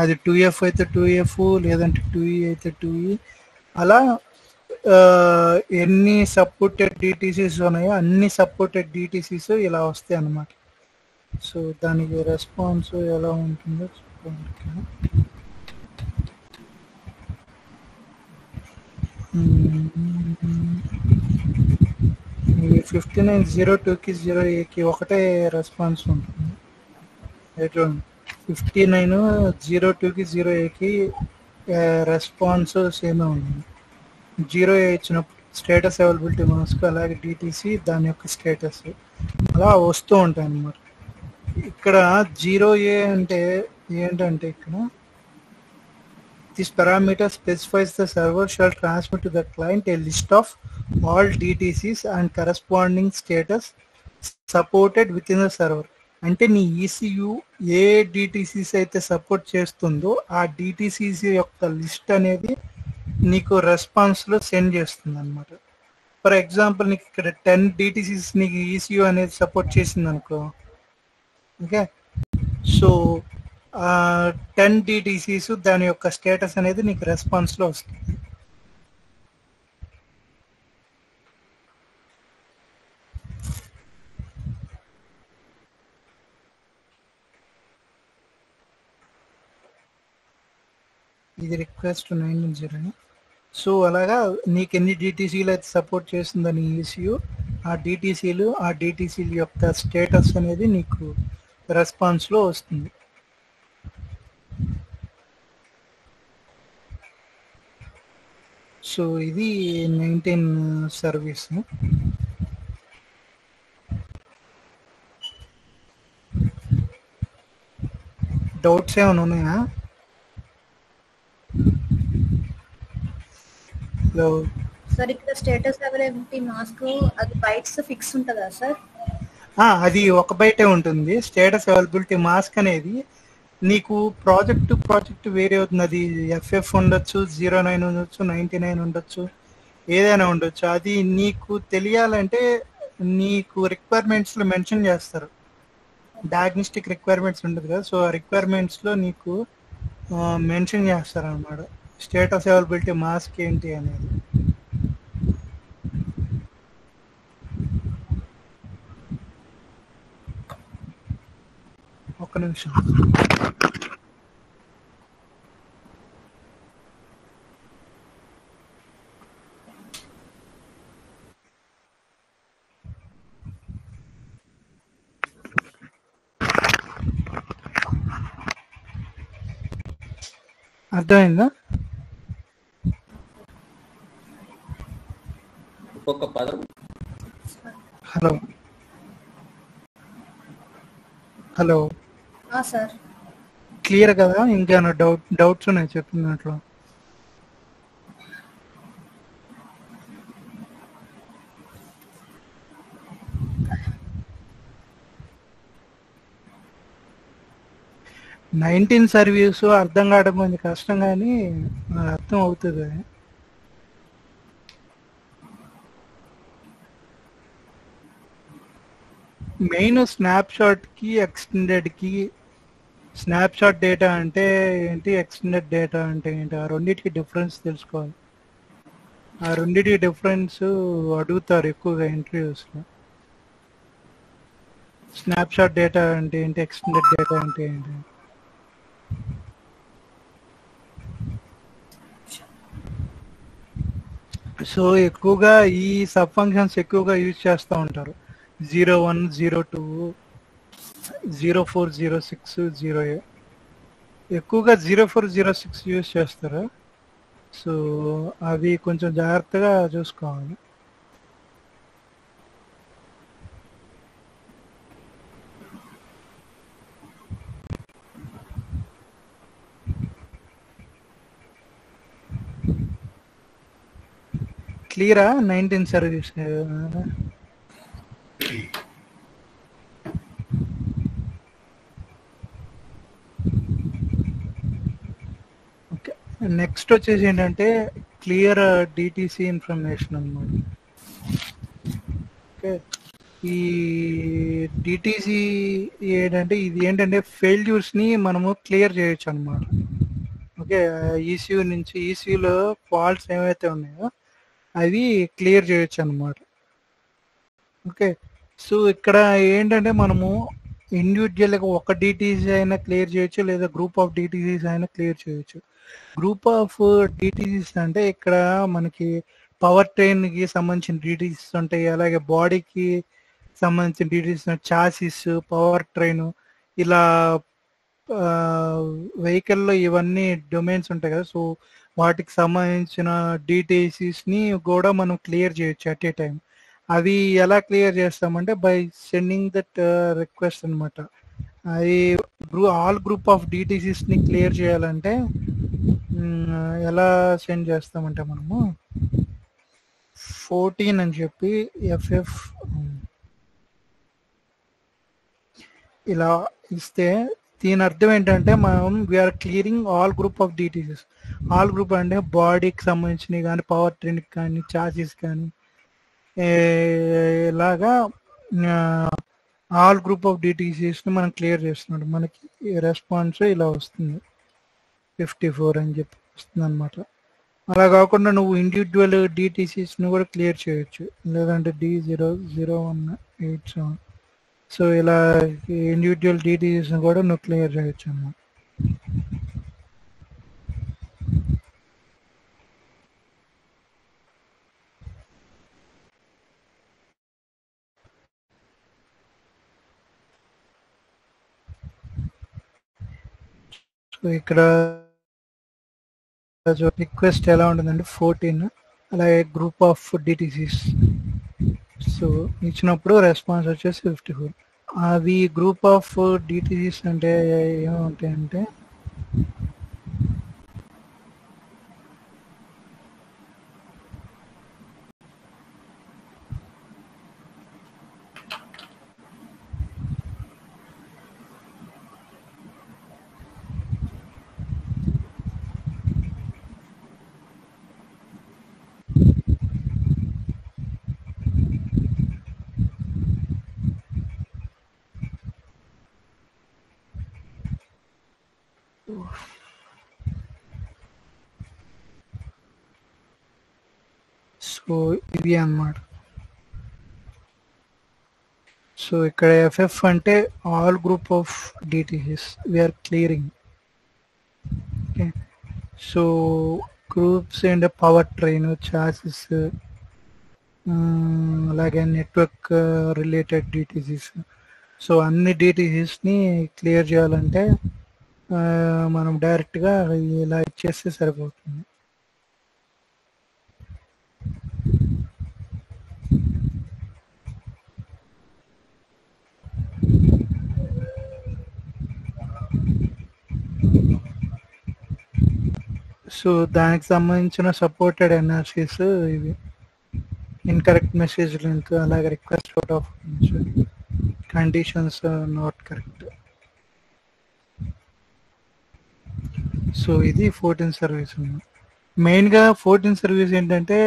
అది 2F అయితే 2F లేదంటే 2E అయితే 2E అలా ఎన్ని సపోర్టెడ్ డిటిసీస్ ఉన్నాయో అన్ని సపోర్టెడ్ డిటిసీస్ ఇలా వస్తాయి అన్నమాట. సో దానికి రెస్పాన్స్ ఎలా ఉంటుందో చెప్పండి. 5902కి 0Aకి ఒకటే రెస్పాన్స్ ఉంటుంది. 5902కి 0A రెస్పాన్స్ సేమే ఉంది. 0A ఇచ్చినప్పుడు స్టేటస్ అవైలబిలిటీ మాస్క్, అలాగే డిటిసి దాని యొక్క స్టేటస్ అలా వస్తూ ఉంటాయి అన్నమాట. ఇక్కడ 0A అంటే ఏంటంటే ఇక్కడ this parameter specifies the server shall transmit to the client a list of all DTCs and corresponding status supported within the server. అంటే నీ ECU ఏ డిటిసిస్ అయితే సపోర్ట్ చేస్తుందో ఆ డిటిసిస్ యొక్క లిస్ట్ అనేది నీకు రెస్పాన్స్లో సెండ్ చేస్తుంది అనమాట. ఫర్ ఎగ్జాంపుల్ నీకు ఇక్కడ 10 డిటిసిస్ నీకు ECU అనేది సపోర్ట్ చేసింది అనుకో, ఓకే, సో 10 డిటిసిస్ దాని యొక్క స్టేటస్ అనేది నీకు రెస్పాన్స్లో వస్తుంది. ఇది రిక్వెస్ట్ 9.0. సో అలాగా నీకు ఎన్ని డిటిసీలు అయితే సపోర్ట్ చేస్తుందని ECU ఆ డిటిసీలు యొక్క స్టేటస్ అనేది నీకు రెస్పాన్స్లో వస్తుంది. సో ఇది 19 సర్వీస్. డౌట్స్ ఏమైనా ఉన్నాయా? హలో సార్, ఇక్కడ స్టేటస్ అవైలబిలిటీ మాస్క్ అది బైట్స్ ఫిక్స్ ఉంటుందా సార్? అది ఒక బైటే ఉంటుంది. స్టేటస్ అవైలబిలిటీ మాస్క్ అనేది నీకు ప్రాజెక్ట్ వేరే అవుతుంది. అది FF ఉండొచ్చు, 09 ఉండొచ్చు, 99 ఉండొచ్చు, ఏదైనా ఉండొచ్చు. అది నీకు తెలియాలంటే నీకు రిక్వైర్మెంట్స్లో మెన్షన్ చేస్తారు. డయాగ్నోస్టిక్ రిక్వైర్మెంట్స్ ఉంటుంది కదా, సో ఆ రిక్వైర్మెంట్స్లో నీకు మెన్షన్ చేస్తారు అన్నమాట స్టేటస్ అవైలబిలిటీ మాస్క్ ఏంటి అనేది. ఒక్క నిమిషం. అర్థమైందా? ఒక్కొక్క పదం. హలో హలో సార్, క్లియర్ కదా? ఇంకేమైనా డౌట్స్ ఉన్నాయి చెప్పిన దాంట్లో? నైన్టీన్ సర్వీసు అర్థం కావడం కొంచెం కష్టం, కానీ అర్థం అవుతుంది. మెయిన్ స్నాప్షాట్కి ఎక్స్టెండెడ్కి, స్నాప్షాట్ డేటా అంటే ఏంటి, ఎక్స్టెండెడ్ డేటా అంటే ఏంటి, ఆ రెండింటికి డిఫరెన్స్ తెలుసుకోవాలి. ఆ రెండింటికి డిఫరెన్స్ అడుగుతారు ఎక్కువగా ఇంటర్వ్యూస్లో. స్నాప్షాట్ డేటా అంటే ఏంటి, ఎక్స్టెండెడ్ డేటా అంటే ఏంటి. సో ఎక్కువగా ఈ సబ్ ఫంక్షన్స్ ఎక్కువగా యూజ్ చేస్తూ ఉంటారు. 01, 02, 04, 06, 0A ఎక్కువగా 04, 06 యూజ్ చేస్తారు. సో అవి కొంచెం జాగ్రత్తగా చూసుకోవాలి. క్లియరా? 19 సర్వీస్. ఓకే, నెక్స్ట్ వచ్చేసి ఏంటంటే క్లియర్ డిటిసి ఇన్ఫర్మేషన్ అన్నమాట. ఓకే, ఈ డిటిసి ఏంటంటే ఫెయిల్యూర్స్ని మనము క్లియర్ చేయొచ్చు అన్నమాట. ఓకే, ఈసీయూ నుంచి, ఈసీయూలో ఫాల్ట్స్ ఏవైతే ఉన్నాయో అవి క్లియర్ చేయొచ్చు అన్నమాట. ఓకే, సో ఇక్కడ ఏంటంటే మనము ఇండివిజువల్గా ఒక డిటీసీ అయినా క్లియర్ చేయొచ్చు, లేదా గ్రూప్ ఆఫ్ డిటీసీస్ అయినా క్లియర్ చేయొచ్చు. గ్రూప్ ఆఫ్ డిటీసీస్ అంటే ఇక్కడ మనకి పవర్ ట్రైన్కి సంబంధించిన డిటీసీస్ ఉంటాయి, అలాగే బాడీకి సంబంధించిన డిటీసీస్, చాసిస్, పవర్ ట్రైన్, ఇలా వెహికల్లో ఇవన్నీ డొమైన్స్ ఉంటాయి కదా, సో వాటికి సంబంధించిన డీటెయిల్స్ని కూడా మనం క్లియర్ చేయొచ్చు అట్ ఏ టైం. అవి ఎలా క్లియర్ చేస్తామంటే బై సెండింగ్ దట్ రిక్వెస్ట్ అనమాట. అది ఆల్ గ్రూప్ ఆఫ్ డీటీసీస్ని క్లియర్ చేయాలంటే ఎలా సెండ్ చేస్తామంటే మనము 14 అని చెప్పి ఎఫ్ఎఫ్ ఇలా ఇస్తే దీని అర్థం ఏంటంటే మనం we are clearing all group of DTCs. All group అంటే బాడీకి సంబంధించినవి కానీ, పవర్ ట్రైన్కి కానీ, చార్జెస్ కానీ, ఇలాగా ఆల్ గ్రూప్ ఆఫ్ డీటీసీస్ని మనం క్లియర్ చేస్తున్నాడు. మనకి రెస్పాన్స్ ఇలా వస్తుంది 54 అని చెప్పి వస్తుంది అనమాట. అలా కాకుండా నువ్వు ఇండివిజువల్ డీటీసీస్ని కూడా క్లియర్ చేయొచ్చు, లేదంటే D0018 సో ఇలా ఇండివిజువల్ డీటీసీస్ని కూడా నువ్వు క్లియర్ చేయొచ్చు అన్నమాట. సో ఇక్కడ రిక్వెస్ట్ ఎలా ఉంటుందంటే 14, అలాగే గ్రూప్ ఆఫ్ డిటీసీస్ సో ఇచ్చినప్పుడు రెస్పాన్స్ వచ్చేసి 54. అవి గ్రూప్ ఆఫ్ డిటీసీస్ అంటే ఏముంటాయంటే సో ఇవి అన్నమాట. సో ఇక్కడ ఎఫ్ఎఫ్ అంటే all group of DTCs we are clearing. Okay, so groups and power train, chassis, అలాగే నెట్వర్క్ రిలేటెడ్ డిటీసీస్. సో అన్ని డిటీసీస్ని క్లియర్ చేయాలంటే మనం డైరెక్ట్గా ఇలా ఇచ్చేస్తే సరిపోతుంది. సో దానికి సంబంధించిన సపోర్టెడ్ ఎన్ఆర్సీస్ ఇవి: ఇన్కరెక్ట్ మెసేజ్ లింక్, అలాగే request out of conditions not correct. So ఇది 14 సర్వీస్. మెయిన్గా 14 సర్వీస్ ఏంటంటే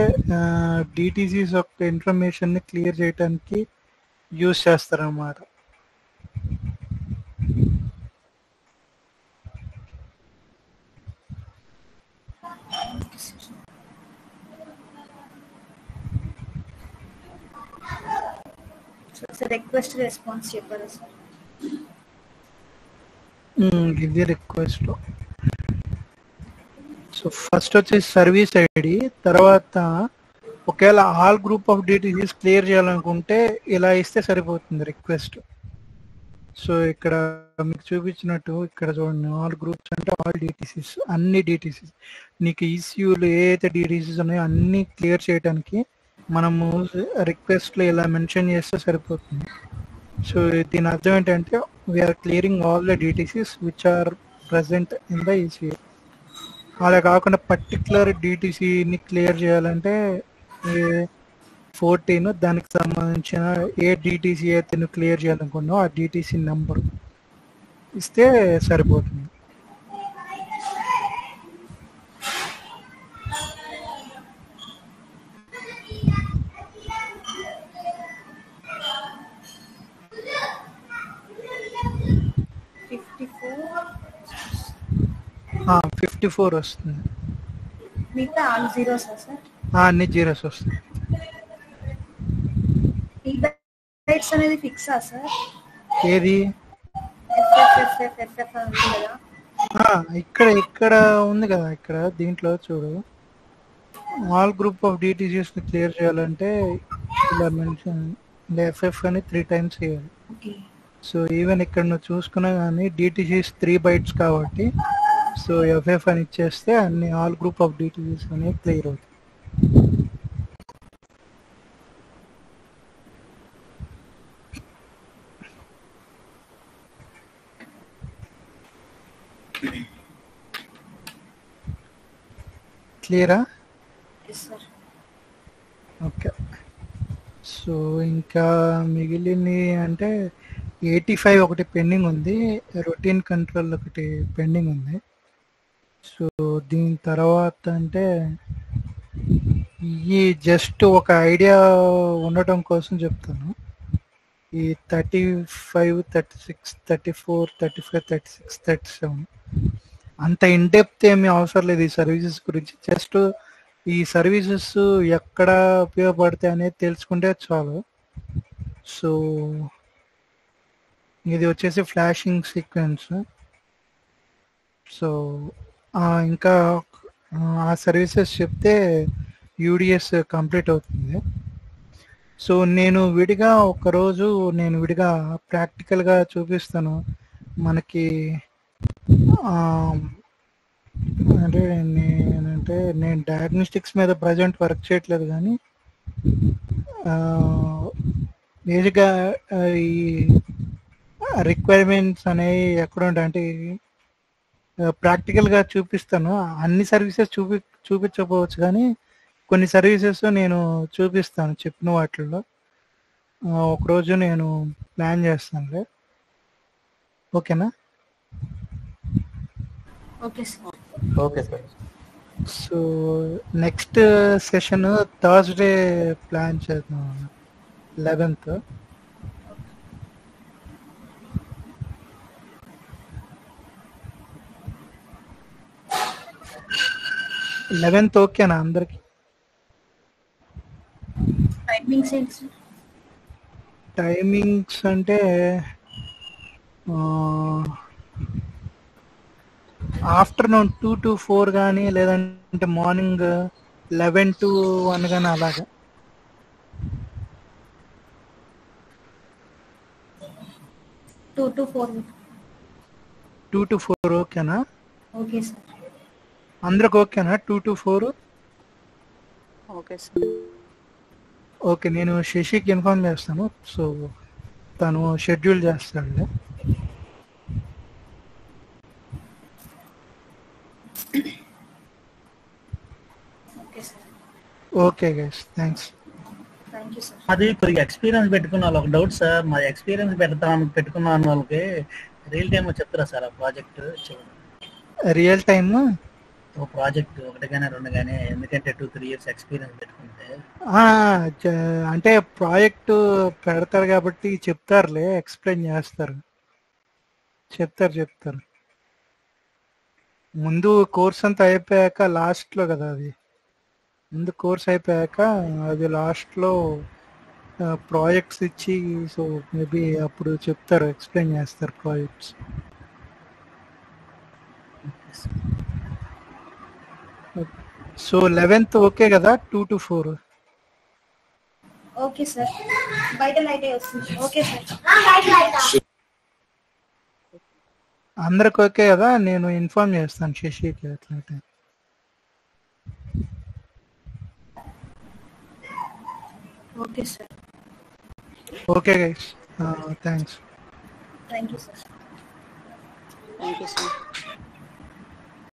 డిటీసీస్ యొక్క ఇన్ఫర్మేషన్ని క్లియర్ చేయడానికి యూజ్ చేస్తారన్నమాట. రిక్వెస్ట్ రెస్పాన్స్ చెప్పారా సార్? ఇది రిక్వెస్ట్. సో ఫస్ట్ వచ్చేసి సర్వీస్ ఐడి, తర్వాత ఒకవేళ ఆల్ గ్రూప్ ఆఫ్ డిటీసీస్ క్లియర్ చేయాలనుకుంటే ఇలా ఇస్తే సరిపోతుంది రిక్వెస్ట్. సో ఇక్కడ మీకు చూపించినట్టు ఇక్కడ చూడండి, ఆల్ గ్రూప్స్ అంటే ఆల్ డిటీసీస్, అన్ని డిటీసీస్ నీకు ఈసీయూలు ఏ అయితే డిటీసీస్ ఉన్నాయో అన్నీ క్లియర్ చేయడానికి మనము రిక్వెస్ట్లో ఇలా మెన్షన్ చేస్తే సరిపోతుంది. సో దీని అర్థం ఏంటంటే we are clearing all the DTCs which are present in the ECU. అలా కాకుండా పర్టికులర్ డిటీసీని క్లియర్ చేయాలంటే 14 దానికి సంబంధించిన ఏ డిటీసీ అయితే నువ్వు క్లియర్ చేయాలనుకున్నావు ఆ డిటీసీ నెంబర్ ఇస్తే సరిపోతుంది. ఆ, 54 వస్తుంది. మిగతా ఆల్ జీరోస్ సార్? అన్ని జీరోస్ వస్తుంది. ఈ బైట్స్ అనేది ఫిక్సా సార్? ఏది? ఎఫ్ఎఫ్ ఉంది కదా ఇక్కడ ఉంది కదా, ఇక్కడ దీంట్లో చూడు, ఆల్ గ్రూప్ ఆఫ్ డిటీసీస్ ని క్లియర్ చేయాలంటే ఇలా మెన్షన్ ఎఫ్ఎఫ్ అని 3 times చేయాలి. సో ఈవెన్ ఇక్కడ నువ్వు చూసుకున్నా కానీ డిటీసీస్ 3 bytes కాబట్టి సో ఎఫ్ఎఫ్ అని ఇచ్చేస్తే అన్ని ఆల్ గ్రూప్ ఆఫ్ డిటీసీస్ అనేవి క్లియర్ అవుతాయి. క్లియరా? ఓకే. సో ఇంకా మిగిలింది అంటే 85 ఒకటి పెండింగ్ ఉంది, రొటీన్ కంట్రోల్ ఒకటి పెండింగ్ ఉంది. సో దీని తర్వాత అంటే ఈ జస్ట్ ఒక ఐడియా ఉండటం కోసం చెప్తాను. ఈ 35, 36, 34, 35, 36, 37 అంత ఇన్డెప్త్ ఏమీ అవసరం లేదు ఈ సర్వీసెస్ గురించి. జస్ట్ ఈ సర్వీసెస్ ఎక్కడ ఉపయోగపడతాయి అనేది తెలుసుకుంటే చాలు. సో ఇది వచ్చేసి ఫ్లాషింగ్ సీక్వెన్స్. సో ఇంకా ఆ సర్వీసెస్ చెప్తే యూడిఎస్ కంప్లీట్ అవుతుంది. సో నేను విడిగా ప్రాక్టికల్గా చూపిస్తాను మనకి. అంటే నేను డయాగ్నోస్టిక్స్ మీద ప్రజెంట్ వర్క్ చేయట్లేదు, కానీ బేసిక్గా ఈ రిక్వైర్మెంట్స్ అనేవి ఎక్కడ ఉంటాయి అంటే ప్రాక్టికల్గా చూపిస్తాను. అన్ని సర్వీసెస్ చూపించకపోవచ్చు, కానీ కొన్ని సర్వీసెస్ నేను చూపిస్తాను చెప్పిన వాటిల్లో. ఒకరోజు నేను ప్లాన్ చేస్తానులే. ఓకేనా? Okay sir. Okay sir. So next session Thursday plan చేద్దాం, 11th. ఓకేనా అందరికి? టైమింగ్స్ ఏంటి సార్? టైమింగ్స్ అంటే ఆఫ్టర్నూన్ 2 to 4 కానీ, లేదంటే మార్నింగ్ 11 to 1 కానీ అలాగా. టూ టు ఫోర్ ఓకేనా? Okay sir. అందరికి ఓకేనా? 2 to 4. Okay sir. ఓకే, నేను శశికి ఇన్ఫార్మ్ చేస్తాను. సో తను షెడ్యూల్ చేస్తాడు. Okay guys, thanks. Thank you sir. అది కొద్దిగా ఎక్స్పీరియన్స్ పెట్టుకున్న వాళ్ళు ఒక డౌట్ సార్, మా ఎక్స్పీరియన్స్ పెట్టుకున్న వాళ్ళకి రియల్ టైమ్ చెప్తారా సార్? ఆ ప్రాజెక్ట్ రియల్ టైమ్ ఒక ప్రాజెక్ట్ ఒకటి కానీ రెండు కానీ, ఎందుకంటే 2-3 years ఎక్స్పీరియన్స్ పెట్టుకుంటే. అంటే ప్రాజెక్ట్ పెడతారు కాబట్టి చెప్తారులే, ఎక్స్ప్లెయిన్ చేస్తారు. చెప్తారు. ముందు కోర్స్ అంతా అయిపోయాక లాస్ట్లో కదా అది. ముందు కోర్స్ అయిపోయాక అది లాస్ట్లో ప్రాజెక్ట్స్ ఇచ్చి, సో మేబీ అప్పుడు చెప్తారు, ఎక్స్ప్లెయిన్ చేస్తారు ప్రాజెక్ట్స్. సో 11th ఓకే కదా? 2 to 4. Okay sir. బయట లైట్ వస్తుంది. Okay sir. అందరికి ఓకే కదా? నేను ఇన్ఫార్మ్ చేస్తాను శశికి అట్లయితే. Okay sir. Okay guys, thanks. Thank you sir. Thank you sir.